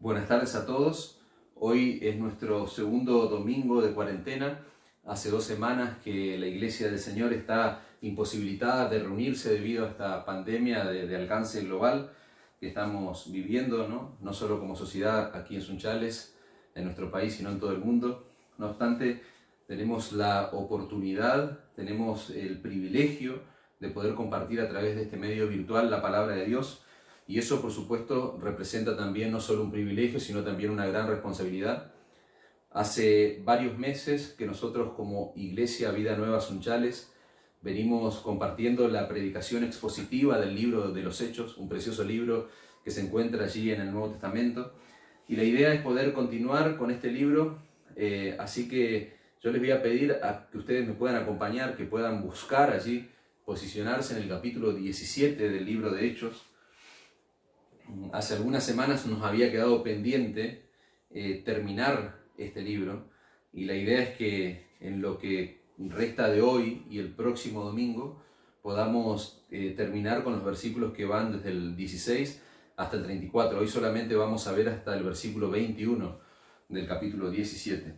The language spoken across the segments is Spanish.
Buenas tardes a todos. Hoy es nuestro segundo domingo de cuarentena. Hace 2 semanas que la Iglesia del Señor está imposibilitada de reunirse debido a esta pandemia de alcance global que estamos viviendo, no solo como sociedad aquí en Sunchales, en nuestro país, sino en todo el mundo. No obstante, tenemos la oportunidad, tenemos el privilegio de poder compartir a través de este medio virtual la palabra de Dios. Y eso, por supuesto, representa también no solo un privilegio, sino también una gran responsabilidad. Hace varios meses que nosotros como Iglesia Vida Nueva Sunchales venimos compartiendo la predicación expositiva del libro de los Hechos, un precioso libro que se encuentra allí en el Nuevo Testamento. Y la idea es poder continuar con este libro, así que yo les voy a pedir a que ustedes me puedan acompañar, que puedan buscar allí, posicionarse en el capítulo 17 del libro de Hechos. Hace algunas semanas nos había quedado pendiente terminar este libro y la idea es que en lo que resta de hoy y el próximo domingo podamos terminar con los versículos que van desde el 16 hasta el 34. Hoy solamente vamos a ver hasta el versículo 21 del capítulo 17.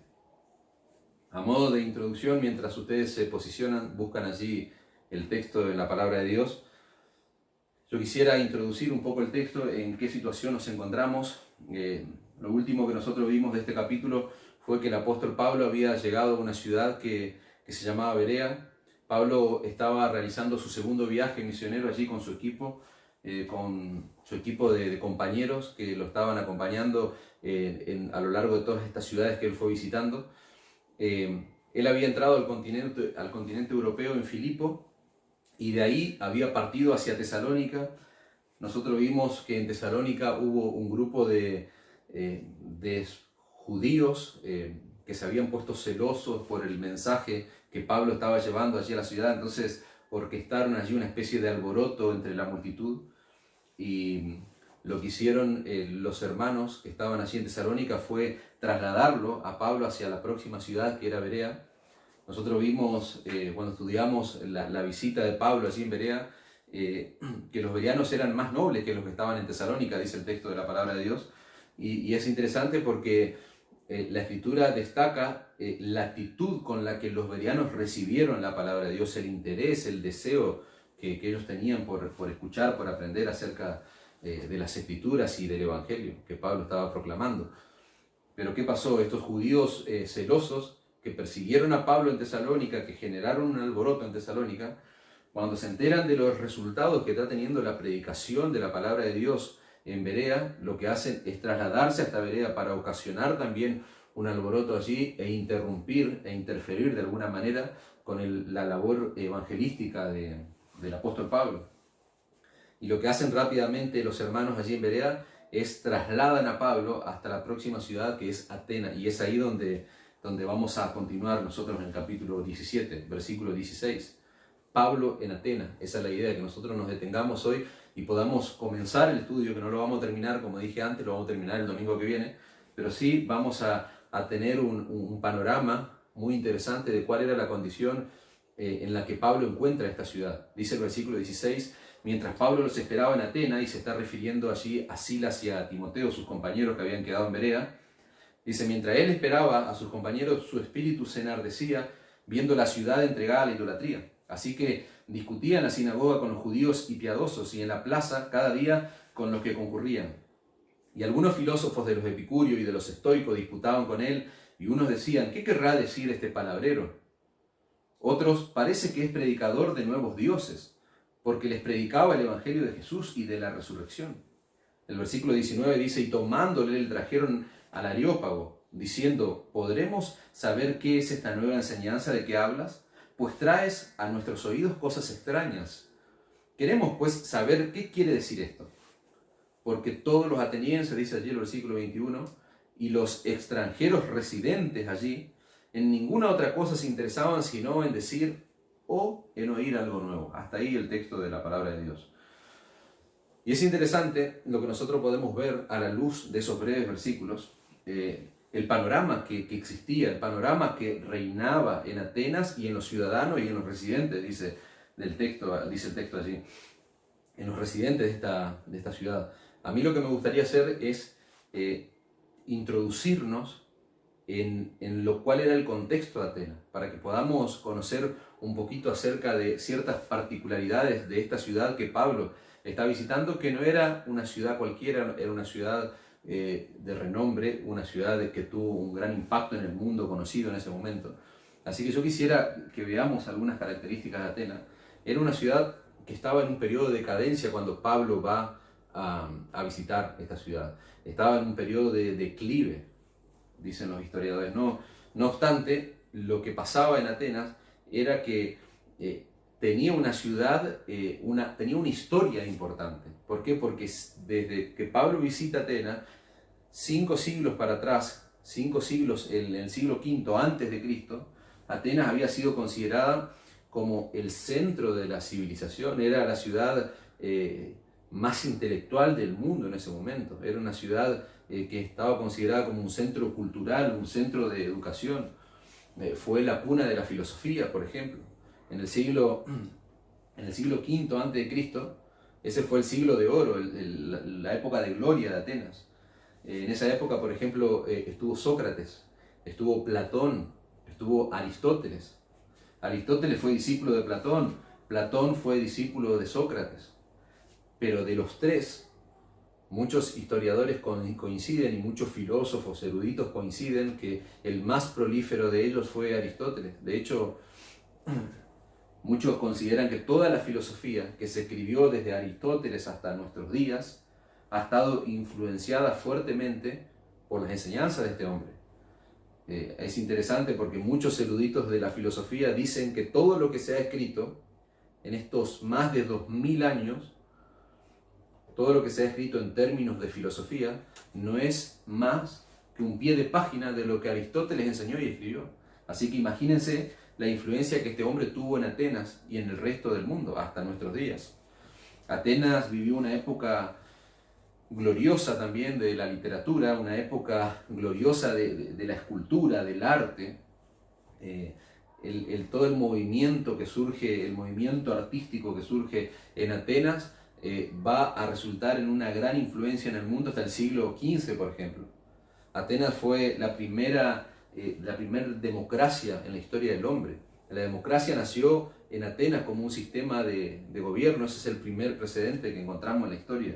A modo de introducción, mientras ustedes se posicionan, buscan allí el texto de la palabra de Dios. Yo quisiera introducir un poco el texto, en qué situación nos encontramos. Lo último que nosotros vimos de este capítulo fue que el apóstol Pablo había llegado a una ciudad que se llamaba Berea. Pablo estaba realizando su segundo viaje misionero allí con su equipo de compañeros que lo estaban acompañando a lo largo de todas estas ciudades que él fue visitando. Él había entrado al continente europeo en Filipo, y de ahí había partido hacia Tesalónica. Nosotros vimos que en Tesalónica hubo un grupo de judíos que se habían puesto celosos por el mensaje que Pablo estaba llevando allí a la ciudad. Entonces orquestaron allí una especie de alboroto entre la multitud. Y lo que hicieron los hermanos que estaban allí en Tesalónica fue trasladarlo a Pablo hacia la próxima ciudad, que era Berea. Nosotros vimos, cuando estudiamos la visita de Pablo allí en Berea, que los bereanos eran más nobles que los que estaban en Tesalónica, dice el texto de la palabra de Dios. Y es interesante porque la Escritura destaca la actitud con la que los bereanos recibieron la palabra de Dios, el interés, el deseo que ellos tenían por escuchar, por aprender acerca de las Escrituras y del Evangelio que Pablo estaba proclamando. Pero ¿qué pasó? Estos judíos celosos que persiguieron a Pablo en Tesalónica, que generaron un alboroto en Tesalónica, cuando se enteran de los resultados que está teniendo la predicación de la palabra de Dios en Berea, lo que hacen es trasladarse hasta Berea para ocasionar también un alboroto allí e interrumpir e interferir de alguna manera con la labor evangelística del apóstol Pablo. Y lo que hacen rápidamente los hermanos allí en Berea es trasladan a Pablo hasta la próxima ciudad, que es Atenas, y es ahí donde vamos a continuar nosotros en el capítulo 17, versículo 16. Pablo en Atenas, esa es la idea, que nosotros nos detengamos hoy y podamos comenzar el estudio, que no lo vamos a terminar, como dije antes, lo vamos a terminar el domingo que viene, pero sí vamos a tener un panorama muy interesante de cuál era la condición en la que Pablo encuentra esta ciudad. Dice el versículo 16, mientras Pablo los esperaba en Atenas, y se está refiriendo allí a Silas y a Timoteo, sus compañeros que habían quedado en Berea. Dice, mientras él esperaba a sus compañeros, su espíritu se enardecía viendo la ciudad entregada a la idolatría. Así que discutía en la sinagoga con los judíos y piadosos, y en la plaza cada día con los que concurrían. Y algunos filósofos de los epicúreos y de los estoicos disputaban con él, y unos decían, ¿qué querrá decir este palabrero? Otros, parece que es predicador de nuevos dioses, porque les predicaba el evangelio de Jesús y de la resurrección. El versículo 19 dice, y tomándole le trajeron al Areópago, diciendo, ¿podremos saber qué es esta nueva enseñanza de que hablas? Pues traes a nuestros oídos cosas extrañas. Queremos pues saber qué quiere decir esto. Porque todos los atenienses, dice allí el versículo 21, y los extranjeros residentes allí, en ninguna otra cosa se interesaban sino en decir o en oír algo nuevo. Hasta ahí el texto de la palabra de Dios. Y es interesante lo que nosotros podemos ver a la luz de esos breves versículos, el panorama que existía, el panorama que reinaba en Atenas y en los ciudadanos y en los residentes, dice el texto allí, en los residentes de esta ciudad. A mí lo que me gustaría hacer es introducirnos en lo cual era el contexto de Atenas, para que podamos conocer un poquito acerca de ciertas particularidades de esta ciudad que Pablo está visitando, que no era una ciudad cualquiera, era una ciudad de renombre, una ciudad que tuvo un gran impacto en el mundo conocido en ese momento. Así que yo quisiera que veamos algunas características de Atenas. Era una ciudad que estaba en un periodo de decadencia cuando Pablo va a visitar esta ciudad. Estaba en un periodo de declive, dicen los historiadores. No obstante, lo que pasaba en Atenas era que tenía una ciudad, tenía una historia importante. ¿Por qué? Porque desde que Pablo visita Atenas, 5 siglos para atrás, 5 siglos en el siglo V antes de Cristo, Atenas había sido considerada como el centro de la civilización. Era la ciudad más intelectual del mundo en ese momento. Era una ciudad que estaba considerada como un centro cultural, un centro de educación. Fue la cuna de la filosofía, por ejemplo. En el siglo V antes de Cristo, ese fue el siglo de oro, la época de gloria de Atenas. En esa época, por ejemplo, estuvo Sócrates, estuvo Platón, estuvo Aristóteles. Aristóteles fue discípulo de Platón, Platón fue discípulo de Sócrates. Pero de los tres, muchos historiadores coinciden y muchos filósofos eruditos coinciden que el más prolífero de ellos fue Aristóteles. De hecho, muchos consideran que toda la filosofía que se escribió desde Aristóteles hasta nuestros días ha estado influenciada fuertemente por las enseñanzas de este hombre. Es interesante porque muchos eruditos de la filosofía dicen que todo lo que se ha escrito en estos más de 2000 años, todo lo que se ha escrito en términos de filosofía, no es más que un pie de página de lo que Aristóteles enseñó y escribió. Así que imagínense la influencia que este hombre tuvo en Atenas y en el resto del mundo hasta nuestros días. Atenas vivió una época gloriosa también de la literatura, una época gloriosa de la escultura, del arte. Todo el movimiento que surge, el movimiento artístico que surge en Atenas, va a resultar en una gran influencia en el mundo hasta el siglo XV, por ejemplo. Atenas fue la primera democracia en la historia del hombre. La democracia nació en Atenas como un sistema de gobierno. Ese es el primer precedente que encontramos en la historia.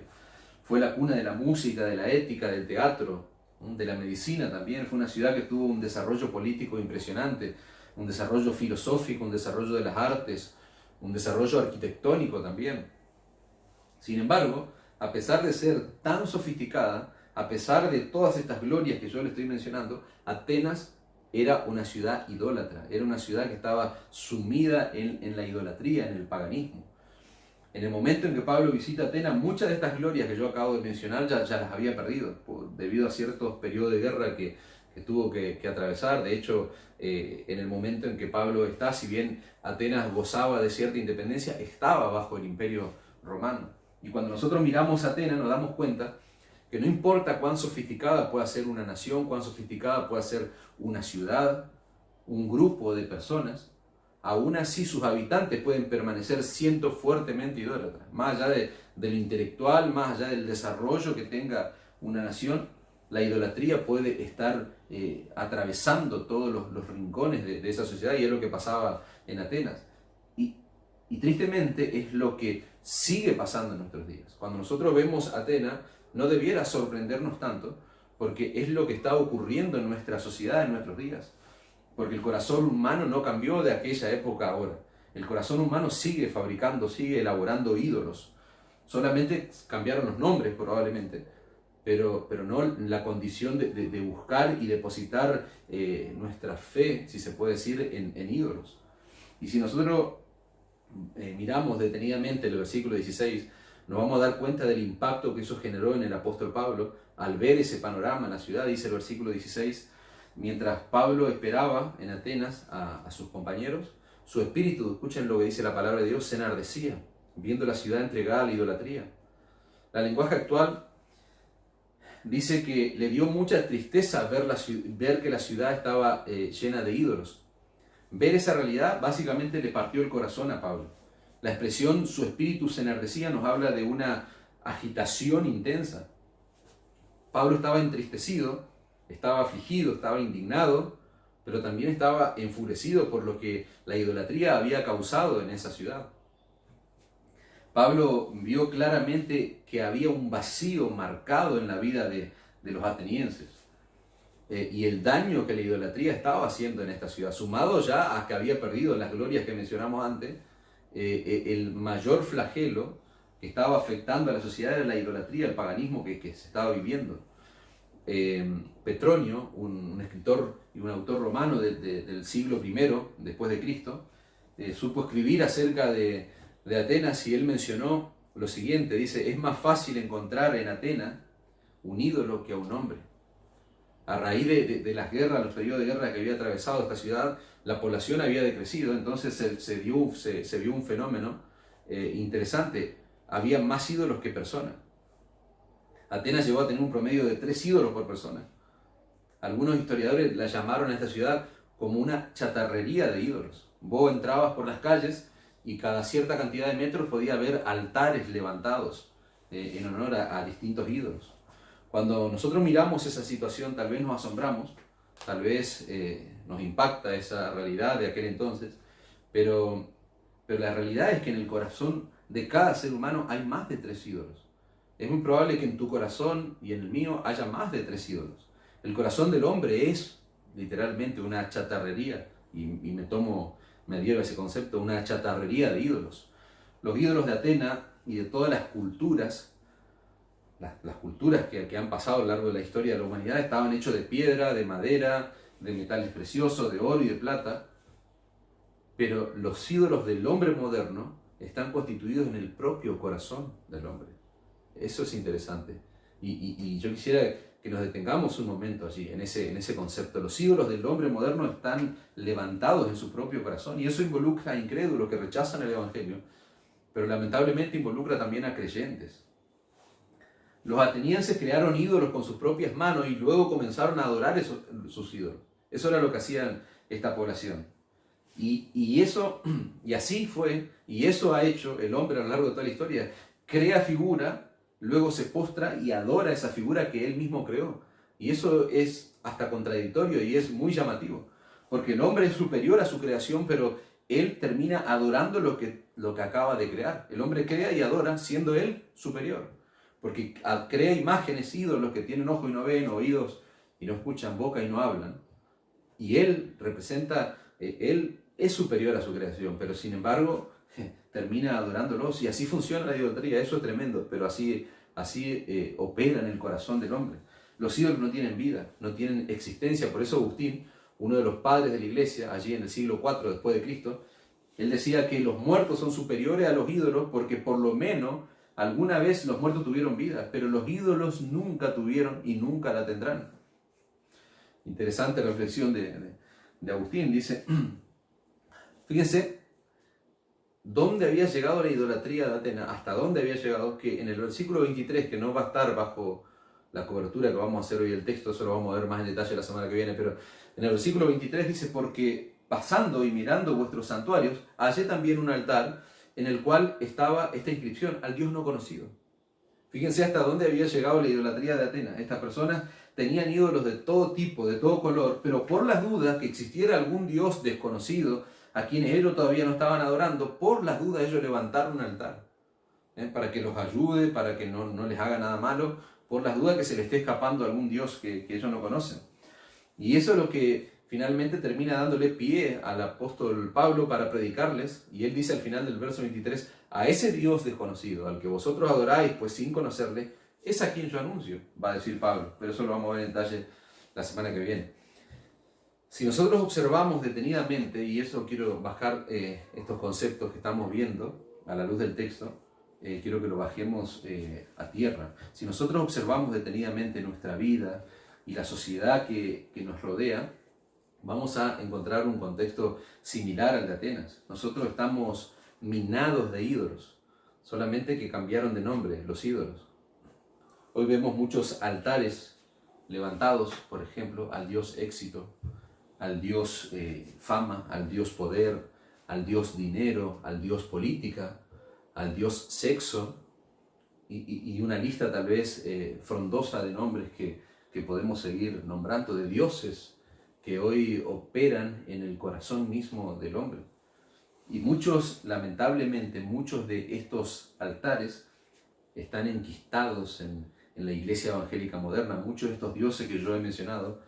Fue la cuna de la música, de la ética, del teatro, de la medicina también. Fue una ciudad que tuvo un desarrollo político impresionante, un desarrollo filosófico, un desarrollo de las artes, un desarrollo arquitectónico también. Sin embargo, a pesar de ser tan sofisticada, a pesar de todas estas glorias que yo le estoy mencionando, Atenas era una ciudad idólatra, era una ciudad que estaba sumida en la idolatría, en el paganismo. En el momento en que Pablo visita Atenas, muchas de estas glorias que yo acabo de mencionar ya las había perdido, debido a ciertos periodos de guerra que tuvo que atravesar. De hecho, en el momento en que Pablo está, si bien Atenas gozaba de cierta independencia, estaba bajo el imperio romano. Y cuando nosotros miramos a Atenas nos damos cuenta que no importa cuán sofisticada pueda ser una nación, cuán sofisticada pueda ser una ciudad, un grupo de personas, aún así sus habitantes pueden permanecer siendo fuertemente idólatras. Más allá de lo intelectual, más allá del desarrollo que tenga una nación, la idolatría puede estar atravesando todos los rincones de esa sociedad, y es lo que pasaba en Atenas. Y tristemente es lo que sigue pasando en nuestros días. Cuando nosotros vemos Atenas, no debiera sorprendernos tanto, porque es lo que está ocurriendo en nuestra sociedad en nuestros días. Porque el corazón humano no cambió de aquella época a ahora. El corazón humano sigue fabricando, sigue elaborando ídolos. Solamente cambiaron los nombres probablemente, pero no la condición de buscar y depositar nuestra fe, si se puede decir, en ídolos. Y si nosotros miramos detenidamente el versículo 16, nos vamos a dar cuenta del impacto que eso generó en el apóstol Pablo al ver ese panorama en la ciudad. Dice el versículo 16, mientras Pablo esperaba en Atenas a sus compañeros, su espíritu, escuchen lo que dice la palabra de Dios, se enardecía, viendo la ciudad entregada a la idolatría. La lenguaje actual dice que le dio mucha tristeza ver que la ciudad estaba llena de ídolos. Ver esa realidad básicamente le partió el corazón a Pablo. La expresión su espíritu se enardecía nos habla de una agitación intensa. Pablo estaba entristecido estaba afligido, estaba indignado, pero también estaba enfurecido por lo que la idolatría había causado en esa ciudad. Pablo vio claramente que había un vacío marcado en la vida de los atenienses. Y el daño que la idolatría estaba haciendo en esta ciudad, sumado ya a que había perdido las glorias que mencionamos antes, el mayor flagelo que estaba afectando a la sociedad era la idolatría, el paganismo que se estaba viviendo. Petronio, un escritor y un autor romano del siglo I después de Cristo, supo escribir acerca de Atenas, y él mencionó lo siguiente, dice: es más fácil encontrar en Atenas un ídolo que a un hombre. A raíz de las guerras, los periodos de guerra que había atravesado esta ciudad, la población había decrecido, entonces se vio un fenómeno interesante. Había más ídolos que personas. Atenas llegó a tener un promedio de 3 ídolos por persona. Algunos historiadores la llamaron a esta ciudad como una chatarrería de ídolos. Vos entrabas por las calles y cada cierta cantidad de metros podía haber altares levantados en honor a distintos ídolos. Cuando nosotros miramos esa situación, tal vez nos asombramos, tal vez nos impacta esa realidad de aquel entonces, pero la realidad es que en el corazón de cada ser humano hay más de 3 ídolos. Es muy probable que en tu corazón y en el mío haya más de 3 ídolos. El corazón del hombre es literalmente una chatarrería, y me adhiero a ese concepto, una chatarrería de ídolos. Los ídolos de Atenas y de todas las culturas, las culturas que han pasado a lo largo de la historia de la humanidad, estaban hechos de piedra, de madera, de metales preciosos, de oro y de plata. Pero los ídolos del hombre moderno están constituidos en el propio corazón del hombre. Eso es interesante. Y yo quisiera que nos detengamos un momento allí, en ese concepto. Los ídolos del hombre moderno están levantados en su propio corazón, y eso involucra a incrédulos que rechazan el Evangelio, pero lamentablemente involucra también a creyentes. Los atenienses crearon ídolos con sus propias manos y luego comenzaron a adorar sus ídolos. Eso era lo que hacían esta población. Y así fue, y eso ha hecho el hombre a lo largo de toda la historia. Crea figura, luego se postra y adora esa figura que él mismo creó. Y eso es hasta contradictorio y es muy llamativo, porque el hombre es superior a su creación, pero él termina adorando lo que acaba de crear. El hombre crea y adora siendo él superior, porque crea imágenes, ídolos que tienen ojos y no ven, oídos y no escuchan, boca y no hablan. Y él representa, él es superior a su creación, pero sin embargo termina adorándolos, y así funciona la idolatría. Eso es tremendo, pero así opera en el corazón del hombre. Los ídolos no tienen vida, no tienen existencia. Por eso Agustín, uno de los padres de la iglesia, allí en el siglo IV después de Cristo, él decía que los muertos son superiores a los ídolos porque por lo menos alguna vez los muertos tuvieron vida, pero los ídolos nunca tuvieron y nunca la tendrán. Interesante reflexión de Agustín. Dice, fíjense, ¿dónde había llegado la idolatría de Atenas? ¿Hasta dónde había llegado? Que en el versículo 23, que no va a estar bajo la cobertura que vamos a hacer hoy el texto, eso lo vamos a ver más en detalle la semana que viene, pero en el versículo 23 dice: porque pasando y mirando vuestros santuarios, hallé también un altar en el cual estaba esta inscripción: al Dios no conocido. Fíjense hasta dónde había llegado la idolatría de Atenas. Estas personas tenían ídolos de todo tipo, de todo color, pero por las dudas que existiera algún Dios desconocido a quienes ellos todavía no estaban adorando, por las dudas ellos levantaron un altar, para que los ayude, para que no les haga nada malo, por las dudas que se les esté escapando a algún Dios que ellos no conocen. Y eso es lo que finalmente termina dándole pie al apóstol Pablo para predicarles, y él dice al final del verso 23: a ese Dios desconocido, al que vosotros adoráis pues sin conocerle, es a quien yo anuncio, va a decir Pablo, pero eso lo vamos a ver en detalle la semana que viene. Si nosotros observamos detenidamente, y eso quiero bajar estos conceptos que estamos viendo a la luz del texto, quiero que lo bajemos a tierra. Si nosotros observamos detenidamente nuestra vida y la sociedad que nos rodea, vamos a encontrar un contexto similar al de Atenas. Nosotros estamos minados de ídolos, solamente que cambiaron de nombre los ídolos. Hoy vemos muchos altares levantados, por ejemplo, al Dios éxito, al Dios fama, al Dios poder, al Dios dinero, al Dios política, al Dios sexo, y una lista tal vez frondosa de nombres que que podemos seguir nombrando, de dioses que hoy operan en el corazón mismo del hombre. Y lamentablemente, muchos de estos altares están enquistados en la iglesia evangélica moderna. Muchos de estos dioses que yo he mencionado,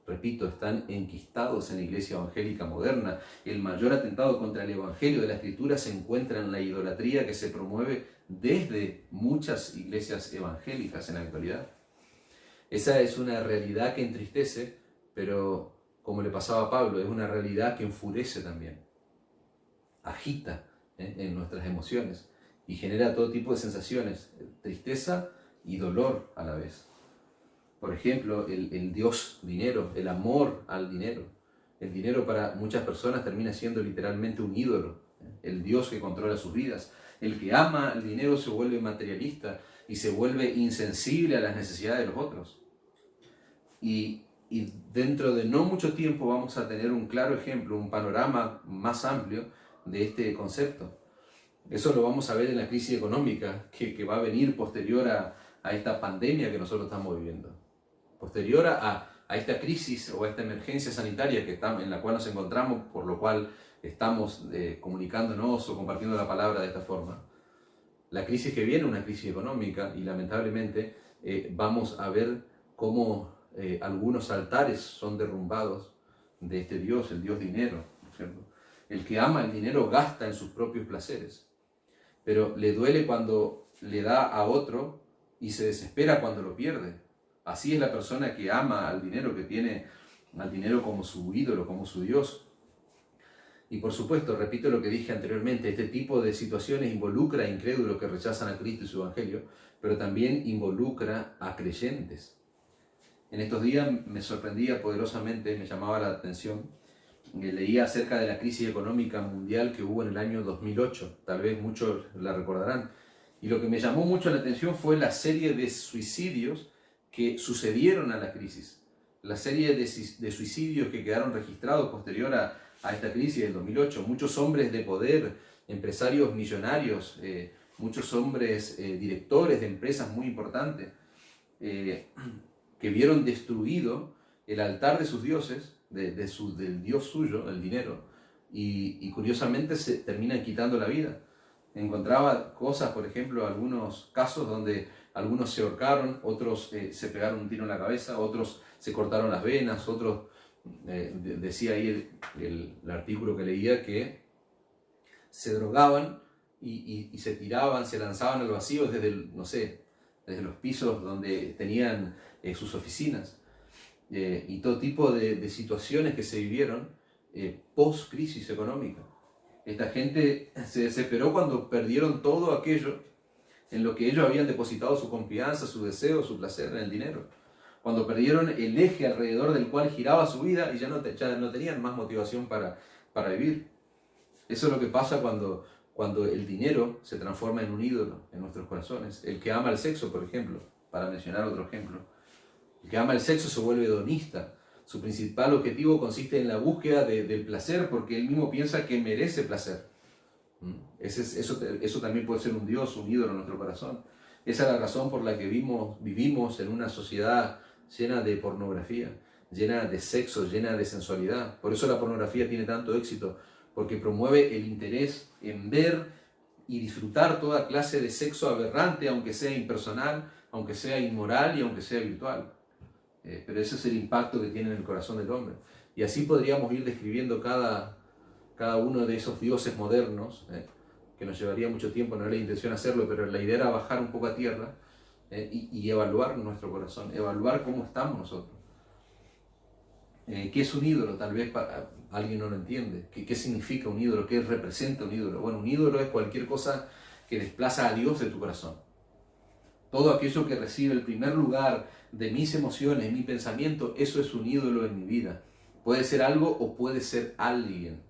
repito, están enquistados en la iglesia evangélica moderna. El mayor atentado contra el evangelio de la Escritura se encuentra en la idolatría que se promueve desde muchas iglesias evangélicas en la actualidad. Esa es una realidad que entristece, pero como le pasaba a Pablo, es una realidad que enfurece también, agita en nuestras emociones y genera todo tipo de sensaciones, tristeza y dolor a la vez. Por ejemplo, el Dios dinero, el amor al dinero. El dinero para muchas personas termina siendo literalmente un ídolo, el Dios que controla sus vidas. El que ama el dinero se vuelve materialista y se vuelve insensible a las necesidades de los otros. Y dentro de no mucho tiempo vamos a tener un claro ejemplo, un panorama más amplio de este concepto. Eso lo vamos a ver en la crisis económica que va a venir posterior a esta pandemia que nosotros estamos viviendo. Posterior a esta crisis o a esta emergencia sanitaria en la cual nos encontramos, por lo cual estamos comunicándonos o compartiendo la palabra de esta forma. La crisis que viene es una crisis económica y lamentablemente vamos a ver cómo algunos altares son derrumbados de este Dios, el Dios dinero, ¿cierto? El que ama el dinero gasta en sus propios placeres, pero le duele cuando le da a otro y se desespera cuando lo pierde. Así es la persona que ama al dinero, que tiene al dinero como su ídolo, como su Dios. Y por supuesto, repito lo que dije anteriormente, este tipo de situaciones involucra a incrédulos que rechazan a Cristo y su Evangelio, pero también involucra a creyentes. En estos días me sorprendía poderosamente, me llamaba la atención, leía acerca de la crisis económica mundial que hubo en el año 2008, tal vez muchos la recordarán, y lo que me llamó mucho la atención fue la serie de suicidios que sucedieron a la crisis, la serie de suicidios que quedaron registrados posterior a esta crisis del 2008, muchos hombres de poder, empresarios millonarios, muchos hombres directores de empresas muy importantes, que vieron destruido el altar de sus dioses, del Dios suyo, el dinero, y curiosamente se terminan quitando la vida. Encontraba cosas, por ejemplo, algunos casos donde algunos se ahorcaron, otros se pegaron un tiro en la cabeza, otros se cortaron las venas, otros, decía ahí el artículo que leía, que se drogaban y se tiraban, se lanzaban al vacío desde los pisos donde tenían sus oficinas. Y todo tipo de situaciones que se vivieron post-crisis económica. Esta gente se desesperó cuando perdieron todo aquello en lo que ellos habían depositado su confianza, su deseo, su placer en el dinero. Cuando perdieron el eje alrededor del cual giraba su vida y ya no tenían más motivación para vivir. Eso es lo que pasa cuando el dinero se transforma en un ídolo en nuestros corazones. El que ama el sexo, por ejemplo, para mencionar otro ejemplo. El que ama el sexo se vuelve hedonista. Su principal objetivo consiste en la búsqueda del placer porque él mismo piensa que merece placer. Eso también puede ser un Dios, un ídolo en nuestro corazón. Esa es la razón por la que vivimos en una sociedad llena de pornografía, llena de sexo, llena de sensualidad. Por eso la pornografía tiene tanto éxito, porque promueve el interés en ver y disfrutar toda clase de sexo aberrante, aunque sea impersonal, aunque sea inmoral y aunque sea virtual. Pero ese es el impacto que tiene en el corazón del hombre. Y así podríamos ir describiendo cada uno de esos dioses modernos, que nos llevaría mucho tiempo, no era la intención hacerlo, pero la idea era bajar un poco a tierra y evaluar nuestro corazón, evaluar cómo estamos nosotros. ¿Qué es un ídolo? Tal vez alguien no lo entiende. ¿Qué significa un ídolo? ¿Qué representa un ídolo? Bueno, un ídolo es cualquier cosa que desplaza a Dios de tu corazón. Todo aquello que recibe el primer lugar de mis emociones, mi pensamiento, eso es un ídolo en mi vida. Puede ser algo o puede ser alguien.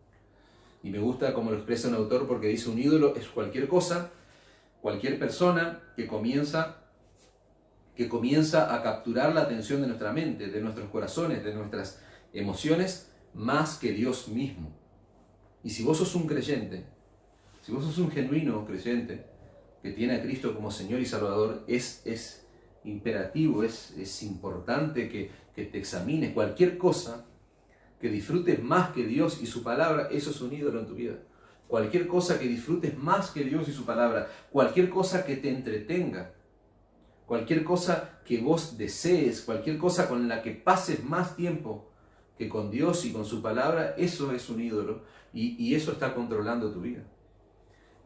Y me gusta como lo expresa un autor porque dice: un ídolo es cualquier cosa, cualquier persona que comienza a capturar la atención de nuestra mente, de nuestros corazones, de nuestras emociones, más que Dios mismo. Y si vos sos un creyente, si vos sos un genuino creyente que tiene a Cristo como Señor y Salvador, es imperativo, es importante que te examines. Cualquier cosa que disfrutes más que Dios y su palabra, eso es un ídolo en tu vida. Cualquier cosa que disfrutes más que Dios y su palabra, cualquier cosa que te entretenga, cualquier cosa que vos desees, cualquier cosa con la que pases más tiempo que con Dios y con su palabra, eso es un ídolo y eso está controlando tu vida.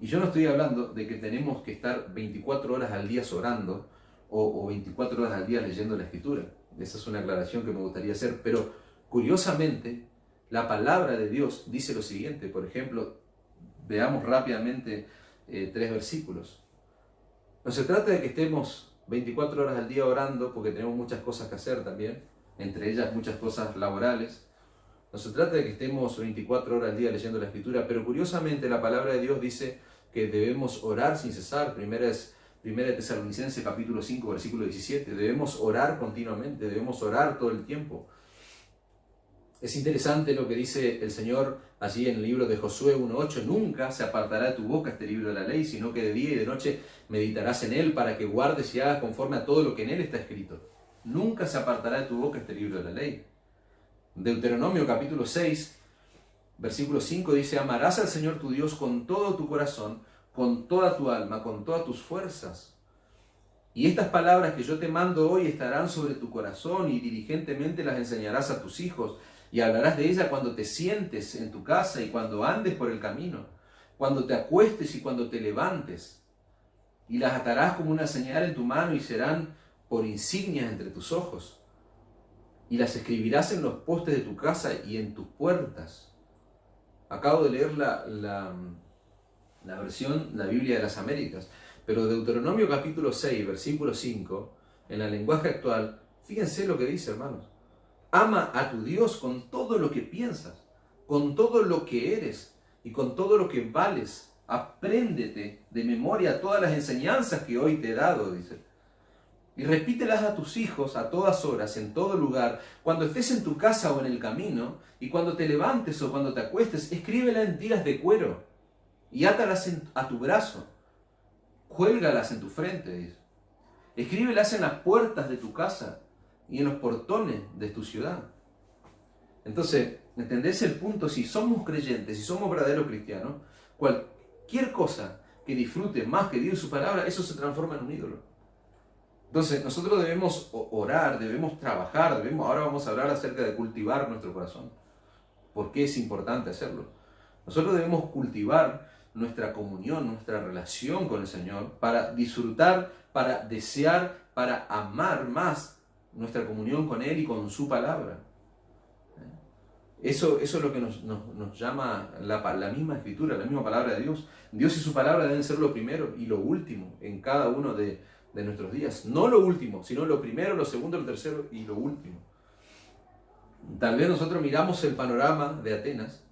Y yo no estoy hablando de que tenemos que estar 24 horas al día orando o 24 horas al día leyendo la Escritura. Esa es una aclaración que me gustaría hacer, pero curiosamente la palabra de Dios dice lo siguiente. Por ejemplo, veamos rápidamente 3 versículos. No se trata de que estemos 24 horas al día orando porque tenemos muchas cosas que hacer también, entre ellas muchas cosas laborales. No se trata de que estemos 24 horas al día leyendo la Escritura, pero curiosamente la palabra de Dios dice que debemos orar sin cesar. Primera de Tesalonicenses capítulo 5 versículo 17. Debemos orar continuamente, debemos orar todo el tiempo. Es interesante lo que dice el Señor allí en el libro de Josué 1:8. Nunca se apartará de tu boca este libro de la ley, sino que de día y de noche meditarás en él para que guardes y hagas conforme a todo lo que en él está escrito. Nunca se apartará de tu boca este libro de la ley. Deuteronomio capítulo 6, versículo 5 dice: amarás al Señor tu Dios con todo tu corazón, con toda tu alma, con todas tus fuerzas. Y estas palabras que yo te mando hoy estarán sobre tu corazón y diligentemente las enseñarás a tus hijos y hablarás de ellas cuando te sientes en tu casa y cuando andes por el camino, cuando te acuestes y cuando te levantes. Y las atarás como una señal en tu mano y serán por insignias entre tus ojos. Y las escribirás en los postes de tu casa y en tus puertas. Acabo de leer la versión, la Biblia de las Américas, pero Deuteronomio capítulo 6, versículo 5, en el lenguaje actual, fíjense lo que dice, hermanos. Ama a tu Dios con todo lo que piensas, con todo lo que eres y con todo lo que vales. Apréndete de memoria todas las enseñanzas que hoy te he dado, dice. Y repítelas a tus hijos a todas horas, en todo lugar, cuando estés en tu casa o en el camino, y cuando te levantes o cuando te acuestes, escríbelas en tiras de cuero y átalas a tu brazo, cuélgalas en tu frente, dice. Escríbelas en las puertas de tu casa y en los portones de tu ciudad. Entonces, ¿entendés el punto? Si somos creyentes, si somos verdaderos cristianos, cualquier cosa que disfrute más que Dios y su palabra, eso se transforma en un ídolo. Entonces, nosotros debemos orar, debemos trabajar, ahora vamos a hablar acerca de cultivar nuestro corazón. ¿Por qué es importante hacerlo? Nosotros debemos cultivar nuestra comunión, nuestra relación con el Señor, para disfrutar, para desear, para amar más nuestra comunión con Él y con su palabra. Eso es lo que nos llama la misma Escritura, la misma palabra de Dios. Dios y su palabra deben ser lo primero y lo último en cada uno de nuestros días. No lo último, sino lo primero, lo segundo, lo tercero y lo último. Tal vez nosotros miramos el panorama de Atenas,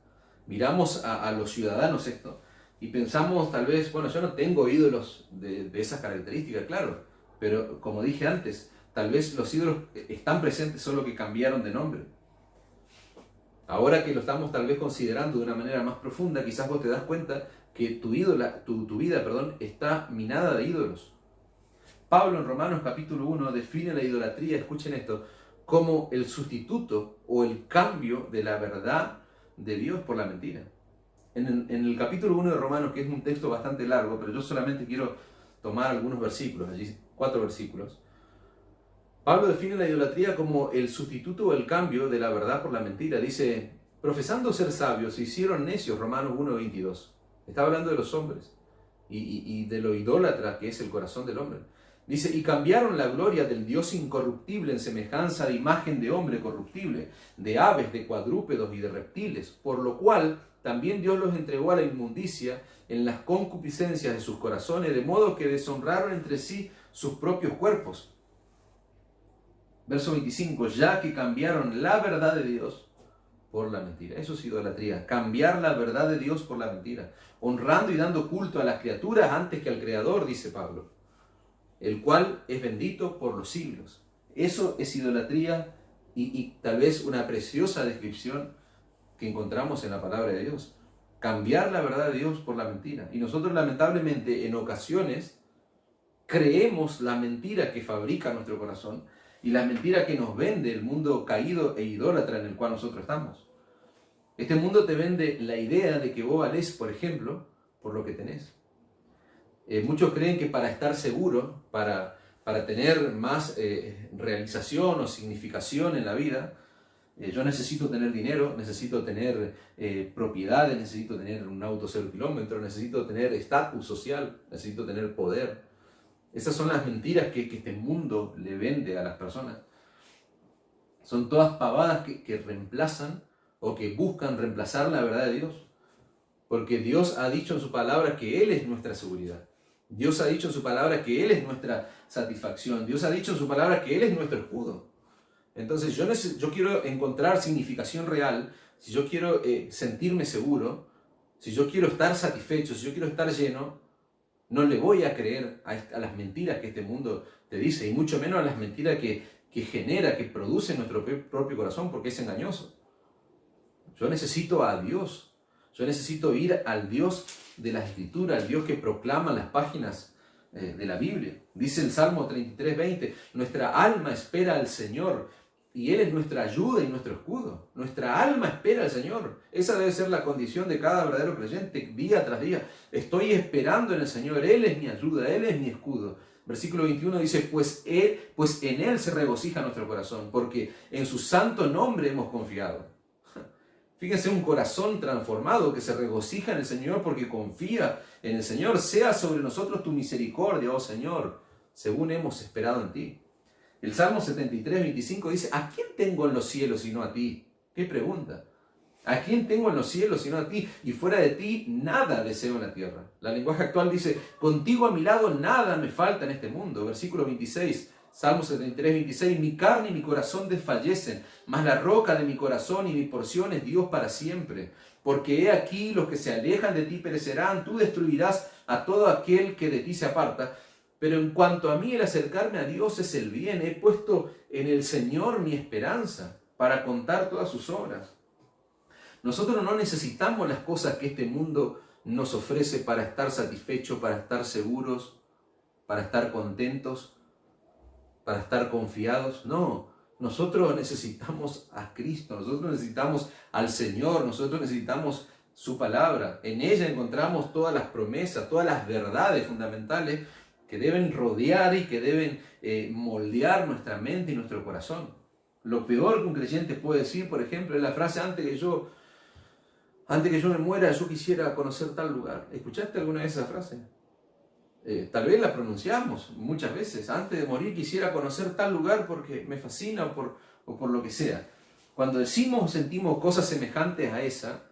miramos a los ciudadanos esto, y pensamos tal vez, bueno, yo no tengo ídolos de esas características, claro, pero como dije antes, tal vez los ídolos están presentes, solo que cambiaron de nombre. Ahora que lo estamos tal vez considerando de una manera más profunda, quizás vos te das cuenta que tu vida, está minada de ídolos. Pablo en Romanos capítulo 1 define la idolatría, escuchen esto, como el sustituto o el cambio de la verdad de Dios por la mentira. En el capítulo 1 de Romanos, que es un texto bastante largo, pero yo solamente quiero tomar algunos versículos, allí 4 versículos. Pablo define la idolatría como el sustituto o el cambio de la verdad por la mentira. Dice, profesando ser sabios, se hicieron necios, Romanos 1:22. Está hablando de los hombres y de lo idólatra que es el corazón del hombre. Dice, y cambiaron la gloria del Dios incorruptible en semejanza de imagen de hombre corruptible, de aves, de cuadrúpedos y de reptiles, por lo cual también Dios los entregó a la inmundicia en las concupiscencias de sus corazones, de modo que deshonraron entre sí sus propios cuerpos. Verso 25, ya que cambiaron la verdad de Dios por la mentira. Eso es idolatría, cambiar la verdad de Dios por la mentira, honrando y dando culto a las criaturas antes que al Creador, dice Pablo, el cual es bendito por los siglos. Eso es idolatría y tal vez una preciosa descripción que encontramos en la palabra de Dios. Cambiar la verdad de Dios por la mentira. Y nosotros lamentablemente en ocasiones creemos la mentira que fabrica nuestro corazón y la mentira que nos vende el mundo caído e idólatra en el cual nosotros estamos. Este mundo te vende la idea de que vos valés, por ejemplo, por lo que tenés. Muchos creen que para estar seguro, para tener más realización o significación en la vida, yo necesito tener dinero, necesito tener propiedades, necesito tener un auto 0 kilómetros, necesito tener estatus social, necesito tener poder. Esas son las mentiras que este mundo le vende a las personas. Son todas pavadas que reemplazan o que buscan reemplazar la verdad de Dios. Porque Dios ha dicho en su palabra que Él es nuestra seguridad. Dios ha dicho en su palabra que Él es nuestra satisfacción. Dios ha dicho en su palabra que Él es nuestro escudo. Entonces yo quiero encontrar significación real, si yo quiero sentirme seguro, si yo quiero estar satisfecho, si yo quiero estar lleno, no le voy a creer a las mentiras que este mundo te dice, y mucho menos a las mentiras que genera, que produce nuestro propio corazón, porque es engañoso. Yo necesito a Dios. Yo necesito ir al Dios de la Escritura, al Dios que proclama las páginas de la Biblia. Dice el Salmo 33:20, nuestra alma espera al Señor y Él es nuestra ayuda y nuestro escudo. Nuestra alma espera al Señor. Esa debe ser la condición de cada verdadero creyente, día tras día. Estoy esperando en el Señor, Él es mi ayuda, Él es mi escudo. Versículo 21 dice, pues en Él se regocija nuestro corazón, porque en su santo nombre hemos confiado. Fíjense, un corazón transformado que se regocija en el Señor porque confía en el Señor. Sea sobre nosotros tu misericordia, oh Señor, según hemos esperado en ti. El Salmo 73:25 dice, ¿a quién tengo en los cielos sino a ti? ¿Qué pregunta? ¿A quién tengo en los cielos sino a ti? Y fuera de ti nada deseo en la tierra. La lenguaje actual dice, contigo a mi lado nada me falta en este mundo. Versículo 26. Salmo 73:26, mi carne y mi corazón desfallecen, mas la roca de mi corazón y mi porción es Dios para siempre. Porque he aquí los que se alejan de ti perecerán, tú destruirás a todo aquel que de ti se aparta. Pero en cuanto a mí, el acercarme a Dios es el bien. He puesto en el Señor mi esperanza para contar todas sus obras. Nosotros no necesitamos las cosas que este mundo nos ofrece para estar satisfechos, para estar seguros, para estar contentos, para estar confiados. No, nosotros necesitamos a Cristo, nosotros necesitamos al Señor, nosotros necesitamos su palabra. En ella encontramos todas las promesas, todas las verdades fundamentales que deben rodear y que deben moldear nuestra mente y nuestro corazón. Lo peor que un creyente puede decir, por ejemplo, es la frase, antes que yo me muera, yo quisiera conocer tal lugar. ¿Escuchaste alguna vez esa frase? Tal vez la pronunciamos muchas veces. Antes de morir quisiera conocer tal lugar porque me fascina o por lo que sea. Cuando decimos o sentimos cosas semejantes a esa,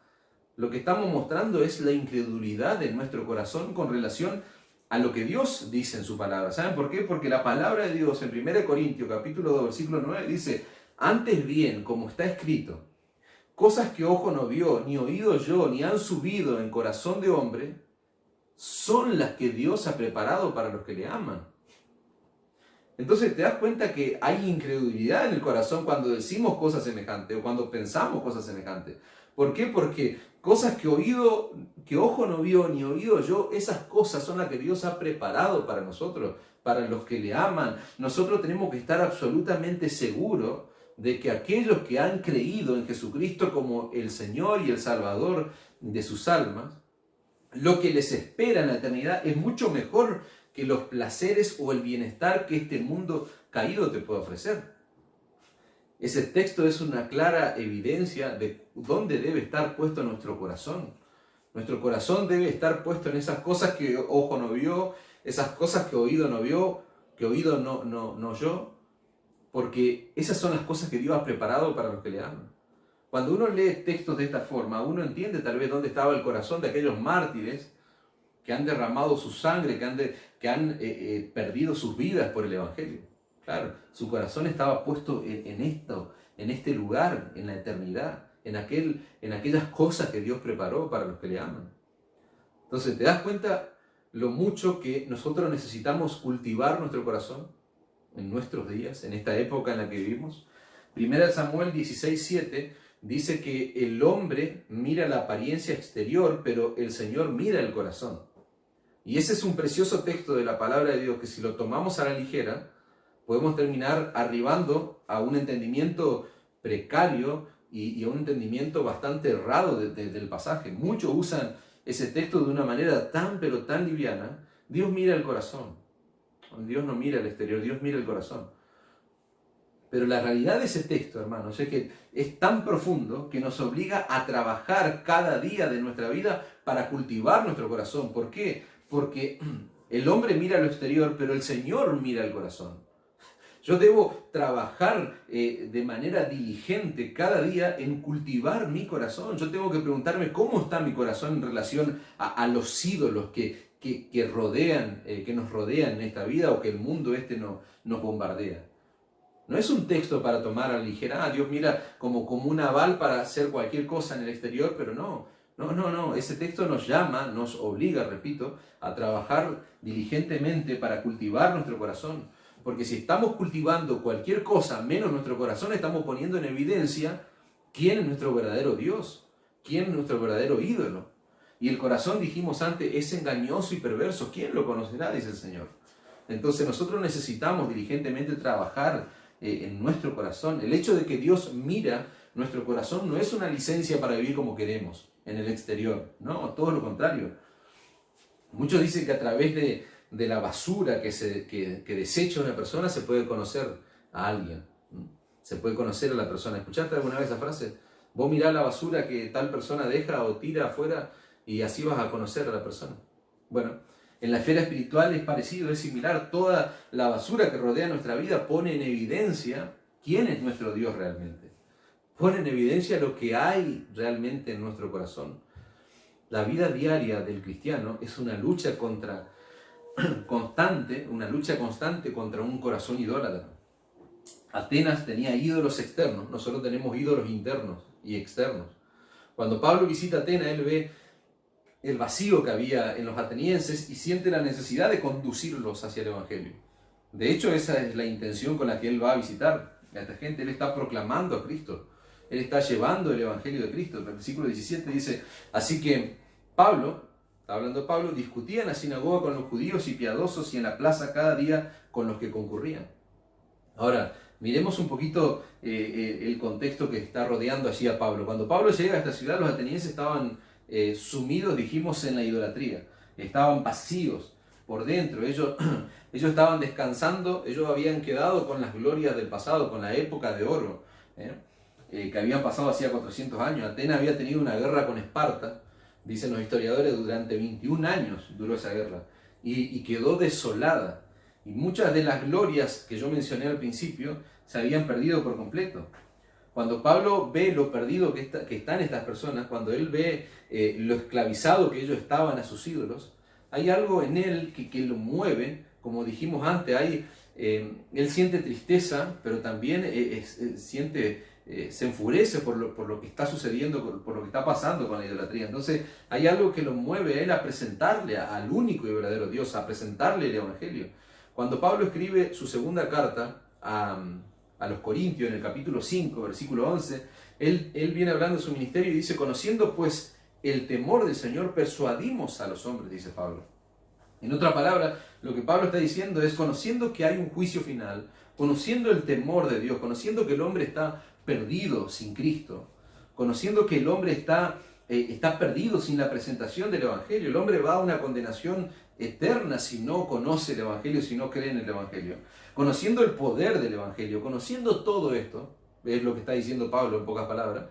lo que estamos mostrando es la incredulidad de nuestro corazón con relación a lo que Dios dice en su palabra. ¿Saben por qué? Porque la palabra de Dios en 1 Corintios capítulo 2 versículo 9 dice, antes bien, como está escrito, cosas que ojo no vio, ni oído yo, ni han subido en corazón de hombre, son las que Dios ha preparado para los que le aman. Entonces te das cuenta que hay incredulidad en el corazón cuando decimos cosas semejantes o cuando pensamos cosas semejantes. ¿Por qué? Porque cosas que ojo no vio ni oído yo, esas cosas son las que Dios ha preparado para nosotros, para los que le aman. Nosotros tenemos que estar absolutamente seguros de que aquellos que han creído en Jesucristo como el Señor y el Salvador de sus almas, lo que les espera en la eternidad es mucho mejor que los placeres o el bienestar que este mundo caído te puede ofrecer. Ese texto es una clara evidencia de dónde debe estar puesto nuestro corazón. Nuestro corazón debe estar puesto en esas cosas que ojo no vio, esas cosas que oído no vio, que oído no oyó, porque esas son las cosas que Dios ha preparado para los que le aman. Cuando uno lee textos de esta forma, uno entiende tal vez dónde estaba el corazón de aquellos mártires que han derramado su sangre, que han perdido sus vidas por el Evangelio. Claro, su corazón estaba puesto en este lugar, en la eternidad, en aquellas cosas que Dios preparó para los que le aman. Entonces, ¿te das cuenta lo mucho que nosotros necesitamos cultivar nuestro corazón en nuestros días, en esta época en la que vivimos? 1 Samuel 16:7 dice que el hombre mira la apariencia exterior, pero el Señor mira el corazón. Y ese es un precioso texto de la palabra de Dios que si lo tomamos a la ligera, podemos terminar arribando a un entendimiento precario y a un entendimiento bastante errado del pasaje. Muchos usan ese texto de una manera tan pero tan liviana. Dios mira el corazón. Dios no mira el exterior, Dios mira el corazón. Pero la realidad de ese texto, hermanos, es que es tan profundo que nos obliga a trabajar cada día de nuestra vida para cultivar nuestro corazón. ¿Por qué? Porque el hombre mira lo exterior, pero el Señor mira el corazón. Yo debo trabajar de manera diligente cada día en cultivar mi corazón. Yo tengo que preguntarme cómo está mi corazón en relación a los ídolos que rodean, que nos rodean en esta vida o que el mundo nos bombardea. No es un texto para tomar a la ligera. Dios mira como un aval para hacer cualquier cosa en el exterior, pero no. Ese texto nos llama, nos obliga, repito, a trabajar diligentemente para cultivar nuestro corazón. Porque si estamos cultivando cualquier cosa menos nuestro corazón, estamos poniendo en evidencia quién es nuestro verdadero Dios, quién es nuestro verdadero ídolo. Y el corazón, dijimos antes, es engañoso y perverso. ¿Quién lo conocerá?, dice el Señor. Entonces nosotros necesitamos diligentemente trabajar en nuestro corazón. El hecho de que Dios mira nuestro corazón no es una licencia para vivir como queremos en el exterior, no, todo lo contrario. Muchos dicen que a través de la basura que desecha una persona se puede conocer a alguien, se puede conocer a la persona. ¿Escuchaste alguna vez esa frase? Vos mirás la basura que tal persona deja o tira afuera y así vas a conocer a la persona. Bueno, en la esfera espiritual es parecido, es similar. Toda la basura que rodea nuestra vida pone en evidencia quién es nuestro Dios realmente. Pone en evidencia lo que hay realmente en nuestro corazón. La vida diaria del cristiano es una lucha constante contra un corazón idólatra. Atenas tenía ídolos externos, nosotros tenemos ídolos internos y externos. Cuando Pablo visita Atenas, él ve el vacío que había en los atenienses y siente la necesidad de conducirlos hacia el Evangelio. De hecho, esa es la intención con la que él va a visitar a esta gente. Él está proclamando a Cristo. Él está llevando el Evangelio de Cristo. El versículo 17 dice, así que Pablo, está hablando Pablo, discutía en la sinagoga con los judíos y piadosos y en la plaza cada día con los que concurrían. Ahora, miremos un poquito el contexto que está rodeando allí a Pablo. Cuando Pablo llega a esta ciudad, los atenienses estaban sumidos, dijimos, en la idolatría. Estaban vacíos por dentro. Ellos estaban descansando. Ellos habían quedado con las glorias del pasado, con la época de oro, que habían pasado hacía 400 años. Atenas había tenido una guerra con Esparta, dicen los historiadores, durante 21 años duró esa guerra. Y quedó desolada. Y muchas de las glorias que yo mencioné al principio se habían perdido por completo. Cuando Pablo ve lo perdido que están estas personas, cuando él ve lo esclavizado que ellos estaban a sus ídolos, hay algo en él que lo mueve, como dijimos antes. Él siente tristeza, pero también se enfurece por lo que está sucediendo, por lo que está pasando con la idolatría. Entonces hay algo que lo mueve a él a presentarle al único y verdadero Dios, a presentarle el Evangelio. Cuando Pablo escribe su segunda carta a los Corintios, en el capítulo 5, versículo 11, él viene hablando de su ministerio y dice, conociendo pues el temor del Señor, persuadimos a los hombres, dice Pablo. En otra palabra, lo que Pablo está diciendo es, conociendo que hay un juicio final, conociendo el temor de Dios, conociendo que el hombre está perdido sin Cristo, conociendo que el hombre está perdido sin la presentación del Evangelio. El hombre va a una condenación eterna si no conoce el Evangelio, si no cree en el Evangelio. Conociendo el poder del Evangelio, conociendo todo esto, es lo que está diciendo Pablo en pocas palabras,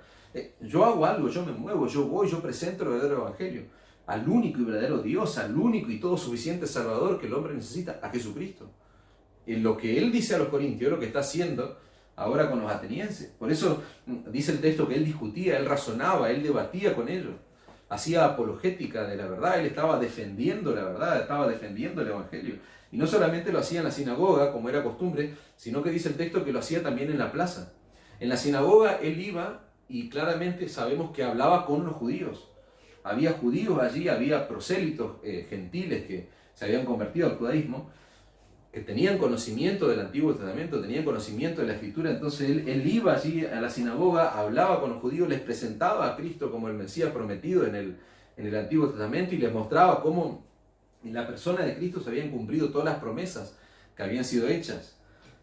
yo hago algo, yo me muevo, yo voy, yo presento el verdadero Evangelio al único y verdadero Dios, al único y todo suficiente Salvador que el hombre necesita, a Jesucristo. En lo que él dice a los corintios, lo que está haciendo ahora con los atenienses. Por eso dice el texto que él discutía, él razonaba, él debatía con ellos, hacía apologética de la verdad, él estaba defendiendo la verdad, estaba defendiendo el Evangelio. Y no solamente lo hacía en la sinagoga, como era costumbre, sino que dice el texto que lo hacía también en la plaza. En la sinagoga él iba y claramente sabemos que hablaba con los judíos. Había judíos allí, había prosélitos gentiles que se habían convertido al judaísmo, que tenían conocimiento del Antiguo Testamento, tenían conocimiento de la Escritura. Entonces él iba allí a la sinagoga, hablaba con los judíos, les presentaba a Cristo como el Mesías prometido en el Antiguo Testamento y les mostraba cómo En la persona de Cristo se habían cumplido todas las promesas que habían sido hechas.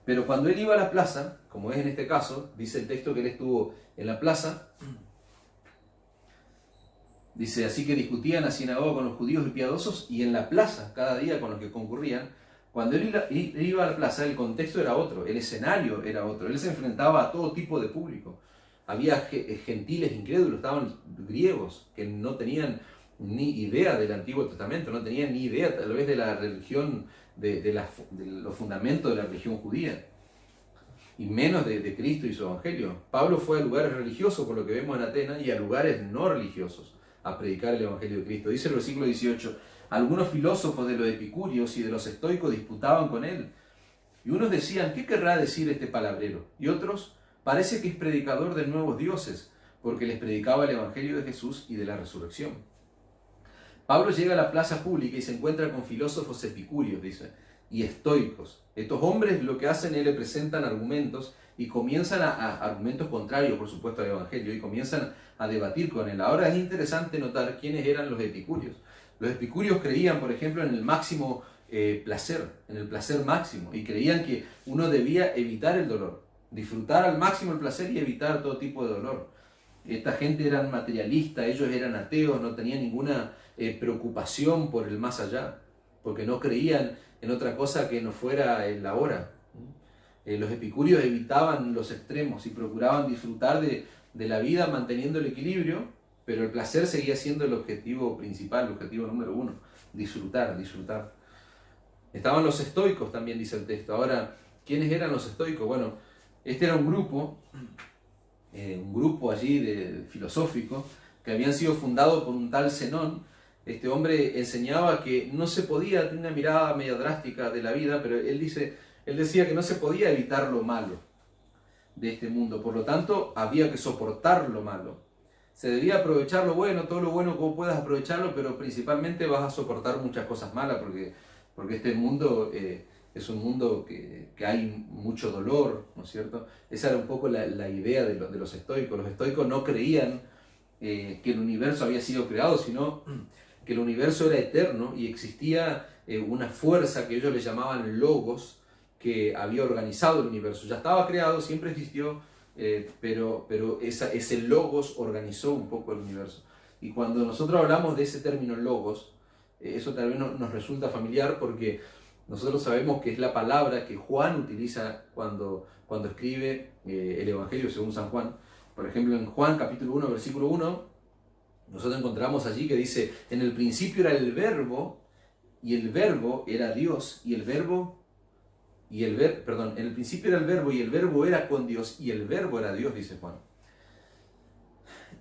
Pero cuando él iba a la plaza, como es en este caso, dice el texto que él estuvo en la plaza, dice, así que discutía en la sinagoga con los judíos y piadosos y en la plaza, cada día con los que concurrían. Cuando él iba a la plaza, el contexto era otro, el escenario era otro. Él se enfrentaba a todo tipo de público. Había gentiles incrédulos, estaban griegos que no tenían ni idea del Antiguo Testamento, no tenían ni idea tal vez de la religión, de los fundamentos de la religión judía, y menos de Cristo y su Evangelio. Pablo fue a lugares religiosos, por lo que vemos en Atenas, y a lugares no religiosos, a predicar el Evangelio de Cristo. Dice el versículo 18, algunos filósofos de los epicúreos y de los estoicos disputaban con él, y unos decían, ¿qué querrá decir este palabrero? Y otros, parece que es predicador de nuevos dioses, porque les predicaba el Evangelio de Jesús y de la resurrección. Pablo llega a la plaza pública y se encuentra con filósofos epicúreos, dice, y estoicos. Estos hombres lo que hacen es le presentan argumentos y comienzan a argumentos contrarios, por supuesto, al Evangelio, y comienzan a debatir con él. Ahora es interesante notar quiénes eran los epicúreos. Los epicúreos creían, por ejemplo, en el máximo placer, en el placer máximo, y creían que uno debía evitar el dolor, disfrutar al máximo el placer y evitar todo tipo de dolor. Esta gente eran materialistas, ellos eran ateos, no tenían ninguna preocupación por el más allá, porque no creían en otra cosa que no fuera el ahora. Los epicúreos evitaban los extremos y procuraban disfrutar de la vida manteniendo el equilibrio, pero el placer seguía siendo el objetivo principal, el objetivo número uno, disfrutar. Estaban los estoicos también, dice el texto. Ahora, ¿quiénes eran los estoicos? Bueno, este era un grupo allí filosófico que habían sido fundados por un tal Zenón. Este hombre enseñaba que no se podía, tener una mirada medio drástica de la vida, pero él decía que no se podía evitar lo malo de este mundo, por lo tanto había que soportar lo malo. Se debía aprovechar lo bueno, todo lo bueno como puedas aprovecharlo, pero principalmente vas a soportar muchas cosas malas, porque este mundo es un mundo que hay mucho dolor, ¿no es cierto? Esa era un poco la idea de los estoicos. Los estoicos no creían que el universo había sido creado, sino que el universo era eterno y existía una fuerza que ellos le llamaban logos, que había organizado el universo. Ya estaba creado, siempre existió, pero ese logos organizó un poco el universo. Y cuando nosotros hablamos de ese término logos, eso tal vez nos resulta familiar porque nosotros sabemos que es la palabra que Juan utiliza cuando escribe el Evangelio según San Juan. Por ejemplo, en Juan capítulo 1, versículo 1, nosotros encontramos allí que dice, en el principio era el verbo, y el verbo era Dios, en el principio era el verbo, y el verbo era con Dios, y el verbo era Dios, dice Juan.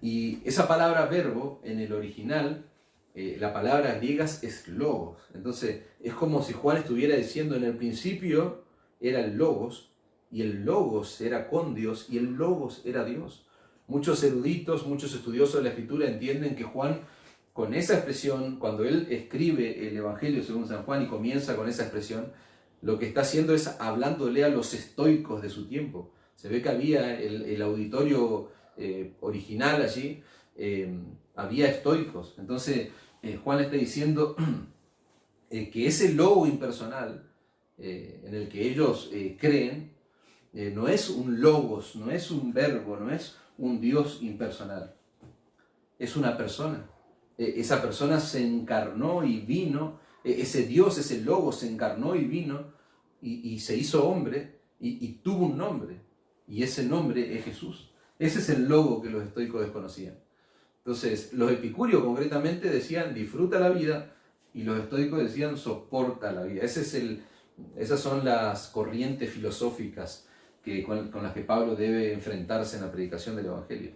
Y esa palabra verbo, en el original, la palabra griega es logos. Entonces, es como si Juan estuviera diciendo, en el principio era el logos, y el logos era con Dios, y el logos era Dios. Muchos eruditos, muchos estudiosos de la Escritura entienden que Juan, con esa expresión, cuando él escribe el Evangelio según San Juan y comienza con esa expresión, lo que está haciendo es hablándole a los estoicos de su tiempo. Se ve que había el auditorio original allí, había estoicos. Entonces, Juan le está diciendo que ese logo impersonal en el que ellos creen, no es un logos, no es un verbo, no es un Dios impersonal. Es una persona. Esa persona se encarnó y vino, ese Dios, ese logos se encarnó y vino y se hizo hombre y tuvo un nombre. Y ese nombre es Jesús. Ese es el logo que los estoicos desconocían. Entonces, los epicúreos concretamente decían disfruta la vida y los estoicos decían soporta la vida. Esas son las corrientes filosóficas con las que Pablo debe enfrentarse en la predicación del Evangelio.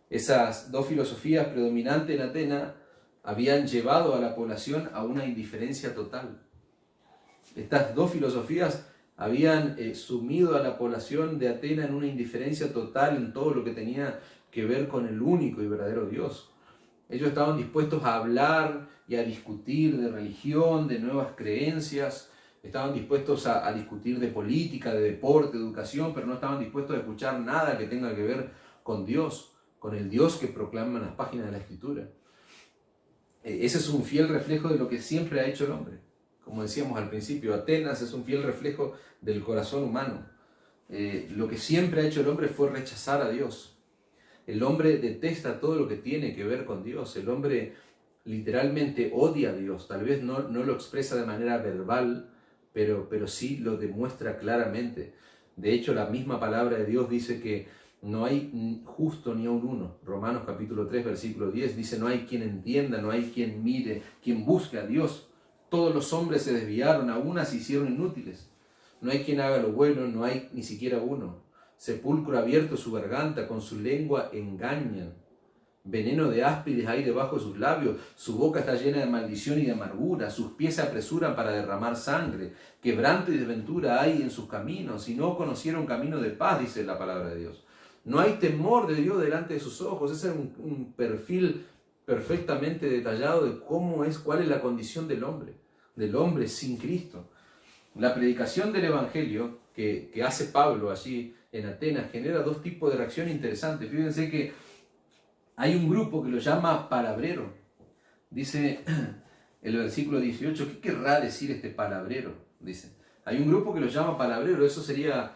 Esas dos filosofías predominantes en Atenas habían llevado a la población a una indiferencia total. Estas dos filosofías habían sumido a la población de Atenas en una indiferencia total en todo lo que tenía que ver con el único y verdadero Dios. Ellos estaban dispuestos a hablar y a discutir de religión, de nuevas creencias, estaban dispuestos a discutir de política, de deporte, de educación, pero no estaban dispuestos a escuchar nada que tenga que ver con Dios, con el Dios que proclaman las páginas de la Escritura. ese es un fiel reflejo de lo que siempre ha hecho el hombre. Como decíamos al principio, Atenas es un fiel reflejo del corazón humano. Lo que siempre ha hecho el hombre fue rechazar a Dios. El hombre detesta todo lo que tiene que ver con Dios. El hombre literalmente odia a Dios. Tal vez no lo expresa de manera verbal, pero sí lo demuestra claramente. De hecho, la misma palabra de Dios dice que no hay justo ni aun uno. Romanos capítulo 3, versículo 10 dice: no hay quien entienda, no hay quien mire, quien busque a Dios. Todos los hombres se desviaron, a una se hicieron inútiles. No hay quien haga lo bueno, no hay ni siquiera uno. Sepulcro abierto su garganta, con su lengua engañan. Veneno de áspides hay debajo de sus labios, su boca está llena de maldición y de amargura, sus pies se apresuran para derramar sangre, quebranto y desventura hay en sus caminos, y no conocieron camino de paz, dice la palabra de Dios. No hay temor de Dios delante de sus ojos. Ese es un perfil perfectamente detallado de cuál es la condición del hombre sin Cristo. La predicación del Evangelio que hace Pablo allí en Atenas genera dos tipos de reacción interesantes. Fíjense que hay un grupo que lo llama palabrero. Dice el versículo 18, ¿qué querrá decir este palabrero? Dice, hay un grupo que lo llama palabrero, eso sería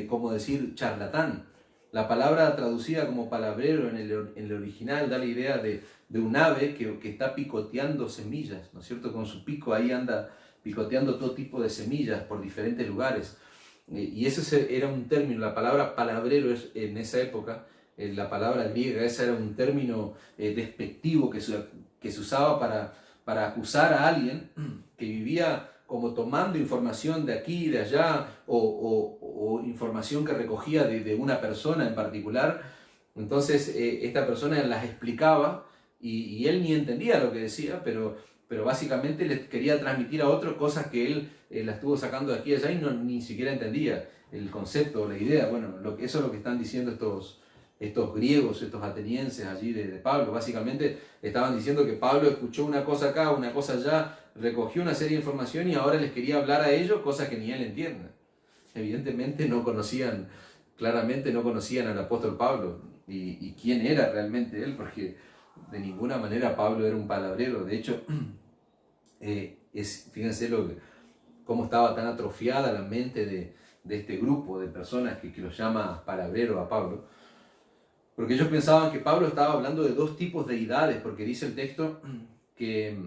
como decir charlatán. La palabra traducida como palabrero en el original da la idea de un ave que está picoteando semillas, ¿no es cierto? Con su pico ahí anda picoteando todo tipo de semillas por diferentes lugares. Y ese era un término, la palabra palabrero en esa época, la palabra griega, ese era un término despectivo que se usaba para acusar a alguien que vivía como tomando información de aquí y de allá, o información que recogía de una persona en particular. Entonces esta persona las explicaba y él ni entendía lo que decía, pero básicamente le quería transmitir a otro cosas que él la estuvo sacando de aquí y allá y ni siquiera entendía el concepto o la idea. Bueno, eso es lo que están diciendo estos griegos, estos atenienses allí de Pablo. Básicamente estaban diciendo que Pablo escuchó una cosa acá, una cosa allá, recogió una serie de información y ahora les quería hablar a ellos, cosas que ni él entiende. Evidentemente claramente no conocían al apóstol Pablo y quién era realmente él, porque de ninguna manera Pablo era un palabrero. De hecho, fíjense cómo estaba tan atrofiada la mente de este grupo de personas que lo llama palabrero a Pablo, porque ellos pensaban que Pablo estaba hablando de dos tipos de deidades, porque dice el texto que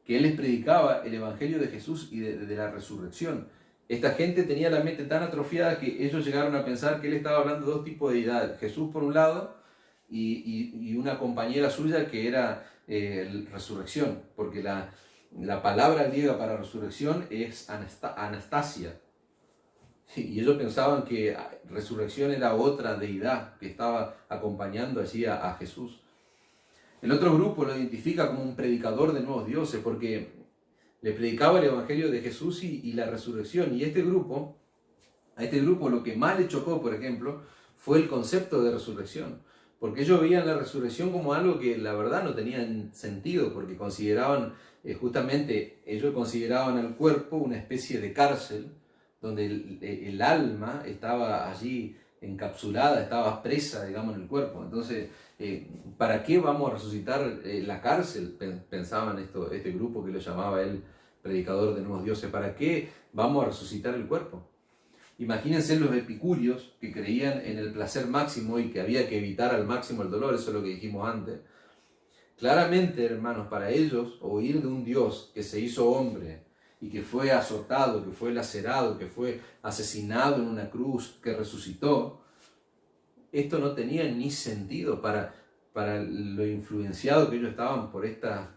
él les predicaba el evangelio de Jesús y de la resurrección. Esta gente tenía la mente tan atrofiada que ellos llegaron a pensar que él estaba hablando de dos tipos de deidades: Jesús por un lado y una compañera suya que era resurrección, porque la palabra griega para resurrección es anastasia. Y ellos pensaban que resurrección era otra deidad que estaba acompañando allí a Jesús. El otro grupo lo identifica como un predicador de nuevos dioses porque le predicaba el evangelio de Jesús y la resurrección. Y a este grupo lo que más le chocó, por ejemplo, fue el concepto de resurrección. Porque ellos veían la resurrección como algo que la verdad no tenía sentido, porque ellos consideraban al cuerpo una especie de cárcel, donde el alma estaba allí encapsulada, estaba presa, digamos, en el cuerpo. Entonces, ¿para qué vamos a resucitar la cárcel? Pensaban este grupo que lo llamaba él predicador de nuevos dioses. ¿Para qué vamos a resucitar el cuerpo? Imagínense los epicúreos que creían en el placer máximo y que había que evitar al máximo el dolor, eso es lo que dijimos antes. Claramente, hermanos, para ellos, oír de un Dios que se hizo hombre y que fue azotado, que fue lacerado, que fue asesinado en una cruz, que resucitó, esto no tenía ni sentido para lo influenciado que ellos estaban por estas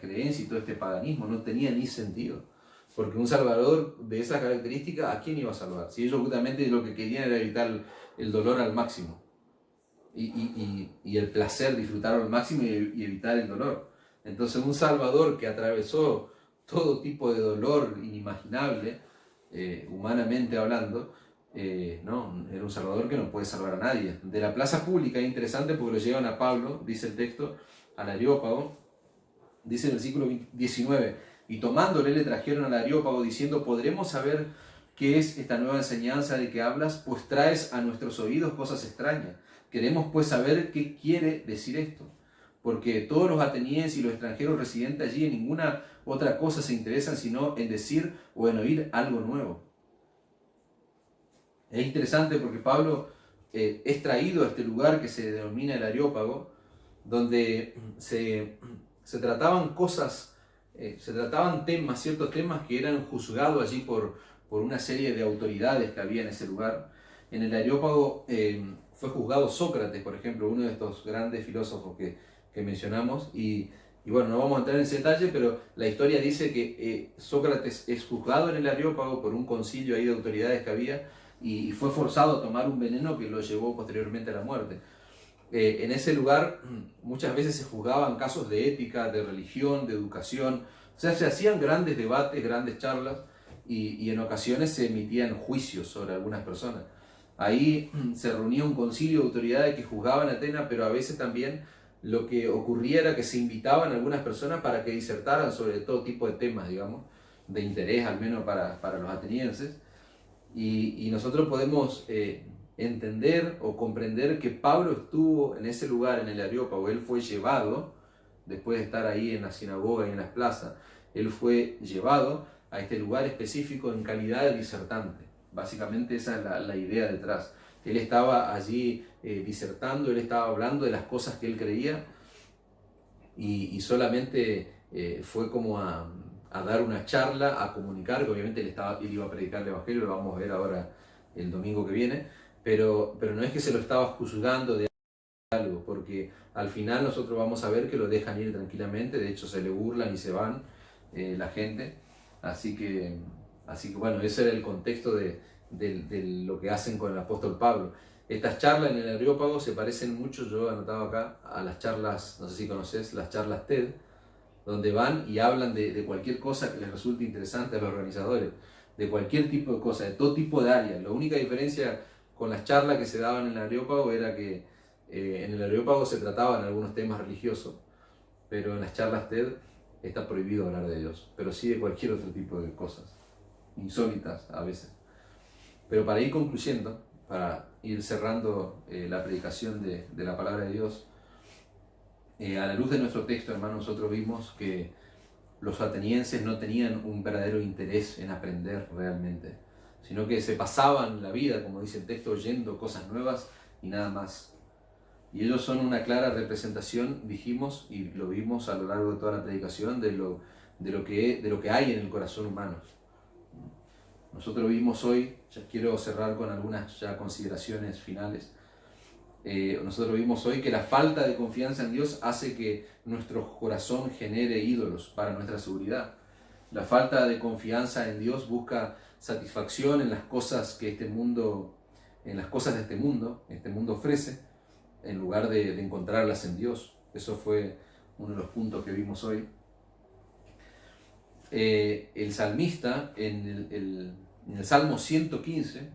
creencias y todo este paganismo. No tenía ni sentido. Porque un salvador de esas características, ¿a quién iba a salvar? Si ellos justamente lo que querían era evitar el dolor al máximo. Y el placer, disfrutarlo al máximo y evitar el dolor. Entonces un salvador que atravesó todo tipo de dolor inimaginable, humanamente hablando, no, era un salvador que no puede salvar a nadie. De la plaza pública es interesante porque lo llevan a Pablo, dice el texto, al Areópago, dice el versículo 19, y tomándole le trajeron al Areópago diciendo: ¿podremos saber qué es esta nueva enseñanza de que hablas? Pues traes a nuestros oídos cosas extrañas. Queremos pues saber qué quiere decir esto. porque todos los atenienses y los extranjeros residentes allí en ninguna otra cosa se interesan sino en decir o en oír algo nuevo. Es interesante porque Pablo es traído a este lugar que se denomina el Areópago, donde se trataban cosas, se trataban temas, ciertos temas que eran juzgados allí por una serie de autoridades que había en ese lugar. En el Areópago fue juzgado Sócrates, por ejemplo, uno de estos grandes filósofos que mencionamos, y bueno, no vamos a entrar en ese detalle, pero la historia dice que Sócrates es juzgado en el Areópago por un concilio ahí de autoridades que había, y fue forzado a tomar un veneno que lo llevó posteriormente a la muerte. En ese lugar muchas veces se juzgaban casos de ética, de religión, de educación, o sea, se hacían grandes debates, grandes charlas, y en ocasiones se emitían juicios sobre algunas personas. Ahí se reunía un concilio de autoridades que juzgaban a Atenas, pero a veces también lo que ocurría era que se invitaban a algunas personas para que disertaran sobre todo tipo de temas, digamos, de interés al menos para los atenienses. Y nosotros podemos entender o comprender que Pablo estuvo en ese lugar, en el Areópago. Él fue llevado, después de estar ahí en la sinagoga y en las plazas, él fue llevado a este lugar específico en calidad de disertante. Básicamente esa es la idea detrás. Él estaba allí disertando, él estaba hablando de las cosas que él creía, y solamente fue como a dar una charla, a comunicar, que obviamente él iba a predicar el Evangelio, lo vamos a ver ahora el domingo que viene, pero no es que se lo estaba juzgando de algo, porque al final nosotros vamos a ver que lo dejan ir tranquilamente, de hecho se le burlan y se van la gente, así que bueno, ese era el contexto de lo que hacen con el apóstol Pablo. Estas charlas en el Areópago se parecen mucho, yo he anotado acá, a las charlas, no sé si conoces, las charlas TED, donde van y hablan de cualquier cosa que les resulte interesante a los organizadores, de cualquier tipo de cosa, de todo tipo de áreas. La única diferencia con las charlas que se daban en el Areópago era que en el Areópago se trataban algunos temas religiosos, pero en las charlas TED está prohibido hablar de Dios, pero sí de cualquier otro tipo de cosas, insólitas a veces. Pero para ir concluyendo, para ir cerrando la predicación de la palabra de Dios, a la luz de nuestro texto, hermanos, nosotros vimos que los atenienses no tenían un verdadero interés en aprender realmente, sino que se pasaban la vida, como dice el texto, oyendo cosas nuevas y nada más. Y ellos son una clara representación, dijimos, y lo vimos a lo largo de toda la predicación, de lo que hay en el corazón humano. Nosotros vimos hoy, ya quiero cerrar con algunas ya consideraciones finales. Nosotros vimos hoy que la falta de confianza en Dios hace que nuestro corazón genere ídolos para nuestra seguridad. La falta de confianza en Dios busca satisfacción en las cosas que en las cosas de este mundo ofrece, en lugar de encontrarlas en Dios. Eso fue uno de los puntos que vimos hoy. El salmista en el Salmo 115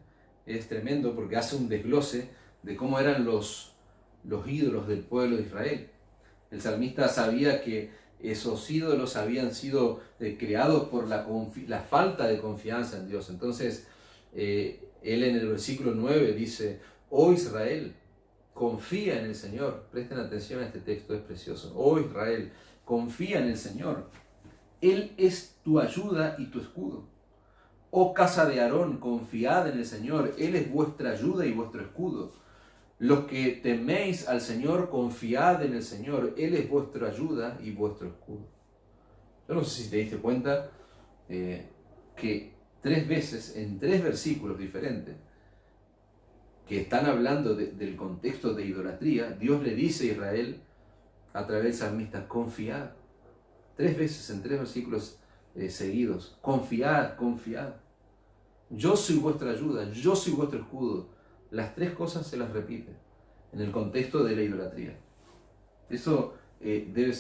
es tremendo porque hace un desglose de cómo eran los ídolos del pueblo de Israel. El salmista sabía que esos ídolos habían sido creados por la falta de confianza en Dios. Entonces, él en el versículo 9 dice: oh Israel, confía en el Señor. Presten atención a este texto, es precioso. Oh Israel, confía en el Señor. Él es tu ayuda y tu escudo. Oh casa de Aarón, confiad en el Señor. Él es vuestra ayuda y vuestro escudo. Los que teméis al Señor, confiad en el Señor. Él es vuestra ayuda y vuestro escudo. Yo no sé si te diste cuenta que 3 veces, en 3 versículos diferentes, que están hablando del contexto de idolatría, Dios le dice a Israel, a través del salmista: confiad. 3 veces en 3 versículos seguidos. Confiad, confiad. Yo soy vuestra ayuda, yo soy vuestro escudo. Las 3 cosas se las repite en el contexto de la idolatría. Eso debe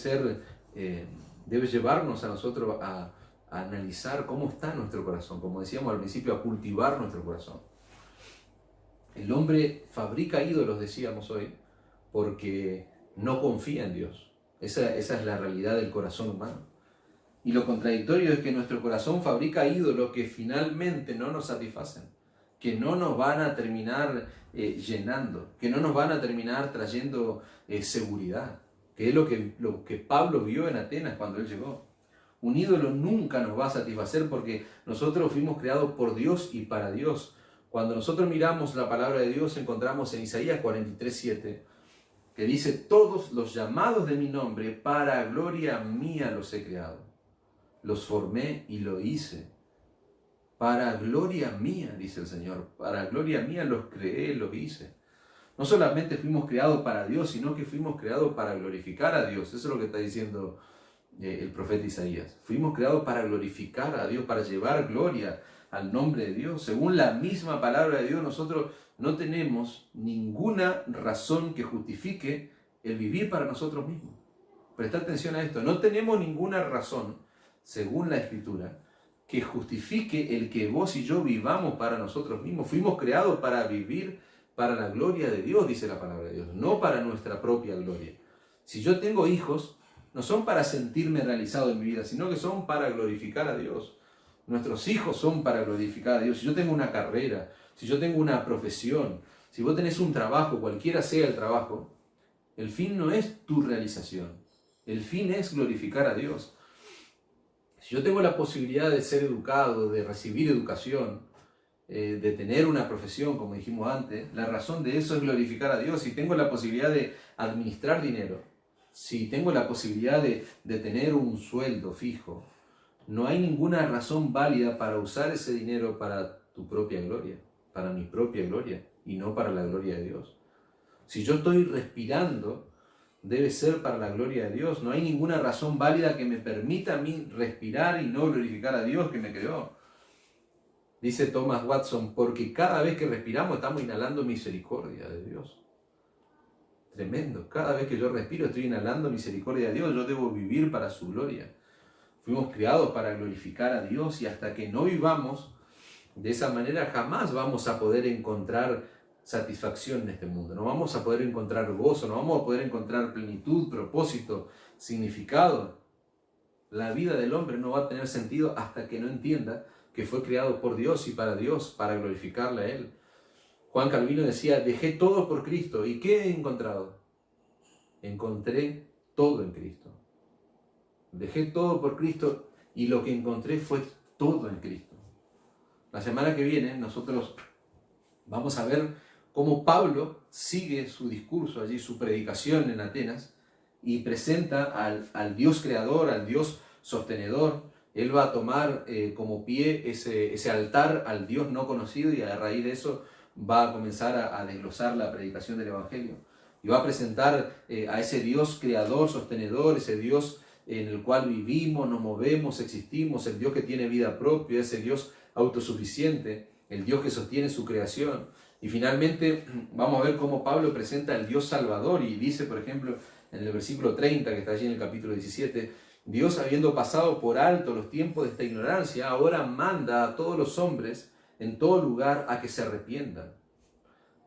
llevarnos a nosotros a analizar cómo está nuestro corazón, como decíamos al principio, a cultivar nuestro corazón. El hombre fabrica ídolos, decíamos hoy, porque no confía en Dios. Esa es la realidad del corazón humano. Y lo contradictorio es que nuestro corazón fabrica ídolos que finalmente no nos satisfacen, que no nos van a terminar llenando, que no nos van a terminar trayendo seguridad, que es lo que Pablo vio en Atenas cuando él llegó. Un ídolo nunca nos va a satisfacer porque nosotros fuimos creados por Dios y para Dios. Cuando nosotros miramos la palabra de Dios, encontramos en Isaías 43:7, que dice: todos los llamados de mi nombre, para gloria mía los he creado. Los formé y lo hice. Para gloria mía, dice el Señor. Para gloria mía los creé, los hice. No solamente fuimos creados para Dios, sino que fuimos creados para glorificar a Dios. Eso es lo que está diciendo el profeta Isaías. Fuimos creados para glorificar a Dios, para llevar gloria al nombre de Dios. Según la misma palabra de Dios, nosotros no tenemos ninguna razón que justifique el vivir para nosotros mismos. Presta atención a esto. No tenemos ninguna razón, según la Escritura, que justifique el que vos y yo vivamos para nosotros mismos. Fuimos creados para vivir para la gloria de Dios, dice la palabra de Dios, no para nuestra propia gloria. Si yo tengo hijos, no son para sentirme realizado en mi vida, sino que son para glorificar a Dios. Nuestros hijos son para glorificar a Dios. Si yo tengo una carrera, si yo tengo una profesión, si vos tenés un trabajo, cualquiera sea el trabajo, el fin no es tu realización. El fin es glorificar a Dios. Si yo tengo la posibilidad de ser educado, de recibir educación, de tener una profesión, como dijimos antes, la razón de eso es glorificar a Dios. Si tengo la posibilidad de administrar dinero, si tengo la posibilidad de tener un sueldo fijo, no hay ninguna razón válida para usar ese dinero para tu propia gloria, para mi propia gloria, y no para la gloria de Dios. Si yo estoy respirando, debe ser para la gloria de Dios. No hay ninguna razón válida que me permita a mí respirar y no glorificar a Dios que me creó. Dice Thomas Watson, porque cada vez que respiramos estamos inhalando misericordia de Dios. Tremendo. Cada vez que yo respiro estoy inhalando misericordia de Dios. Yo debo vivir para su gloria. Fuimos creados para glorificar a Dios y hasta que no vivamos de esa manera jamás vamos a poder encontrar satisfacción en este mundo. No vamos a poder encontrar gozo, no vamos a poder encontrar plenitud, propósito, significado. La vida del hombre no va a tener sentido hasta que no entienda que fue creado por Dios y para Dios, para glorificarle a Él. Juan Calvino decía, dejé todo por Cristo. ¿Y qué he encontrado? Encontré todo en Cristo. Dejé todo por Cristo y lo que encontré fue todo en Cristo. La semana que viene nosotros vamos a ver cómo Pablo sigue su discurso allí, su predicación en Atenas, y presenta al Dios creador, al Dios sostenedor. Él va a tomar como pie ese altar al Dios no conocido y a raíz de eso va a comenzar a desglosar la predicación del Evangelio. Y va a presentar a ese Dios creador, sostenedor, ese Dios en el cual vivimos, nos movemos, existimos, el Dios que tiene vida propia, ese Dios autosuficiente, el Dios que sostiene su creación. Y finalmente vamos a ver cómo Pablo presenta al Dios Salvador y dice, por ejemplo, en el versículo 30, que está allí en el capítulo 17, Dios, habiendo pasado por alto los tiempos de esta ignorancia, ahora manda a todos los hombres en todo lugar a que se arrepientan.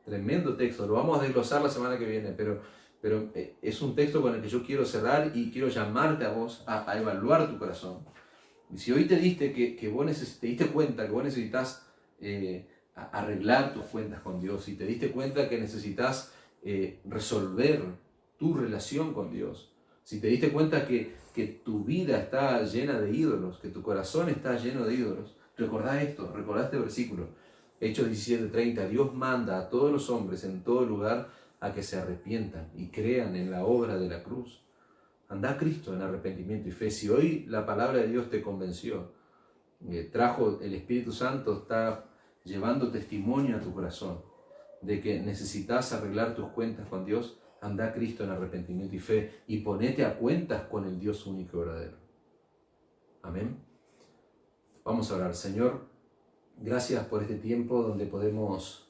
Tremendo texto, lo vamos a desglosar la semana que viene, pero es un texto con el que yo quiero cerrar y quiero llamarte a vos a evaluar tu corazón. Y si hoy te diste te diste cuenta que vos necesitas arreglar tus cuentas con Dios, si te diste cuenta que necesitas resolver tu relación con Dios, si te diste cuenta que tu vida está llena de ídolos, que tu corazón está lleno de ídolos, recordá esto, recordá este versículo, Hechos 17:30, Dios manda a todos los hombres en todo lugar a que se arrepientan y crean en la obra de la cruz. Anda a Cristo en arrepentimiento y fe. Si hoy la palabra de Dios te convenció, trajo el Espíritu Santo, está llevando testimonio a tu corazón de que necesitas arreglar tus cuentas con Dios, anda a Cristo en arrepentimiento y fe y ponete a cuentas con el Dios único y verdadero. Amén. Vamos a orar. Señor, gracias por este tiempo donde podemos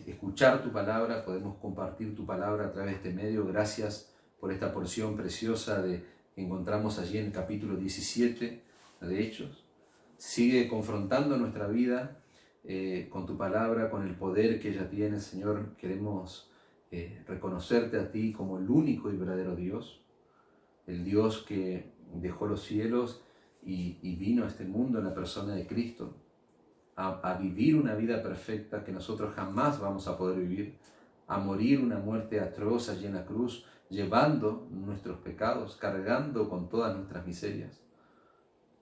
escuchar tu palabra, podemos compartir tu palabra a través de este medio. Gracias por esta porción preciosa que encontramos allí en el capítulo 17 de Hechos. Sigue confrontando nuestra vida con tu palabra, con el poder que ella tiene, Señor. Queremos reconocerte a ti como el único y verdadero Dios, el Dios que dejó los cielos y vino a este mundo en la persona de Cristo, a vivir una vida perfecta que nosotros jamás vamos a poder vivir, a morir una muerte atroz allí en la cruz, llevando nuestros pecados, cargando con todas nuestras miserias.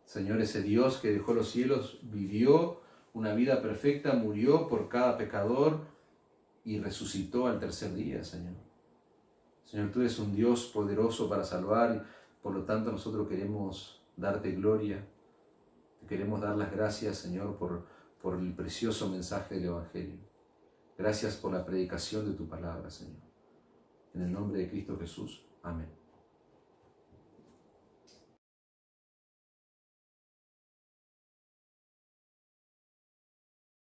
Señor, ese Dios que dejó los cielos, vivió una vida perfecta, murió por cada pecador y resucitó al tercer día, Señor. Señor, tú eres un Dios poderoso para salvar, y por lo tanto nosotros queremos darte gloria, te queremos dar las gracias, Señor, por el precioso mensaje del Evangelio. Gracias por la predicación de tu palabra, Señor. En el nombre de Cristo Jesús.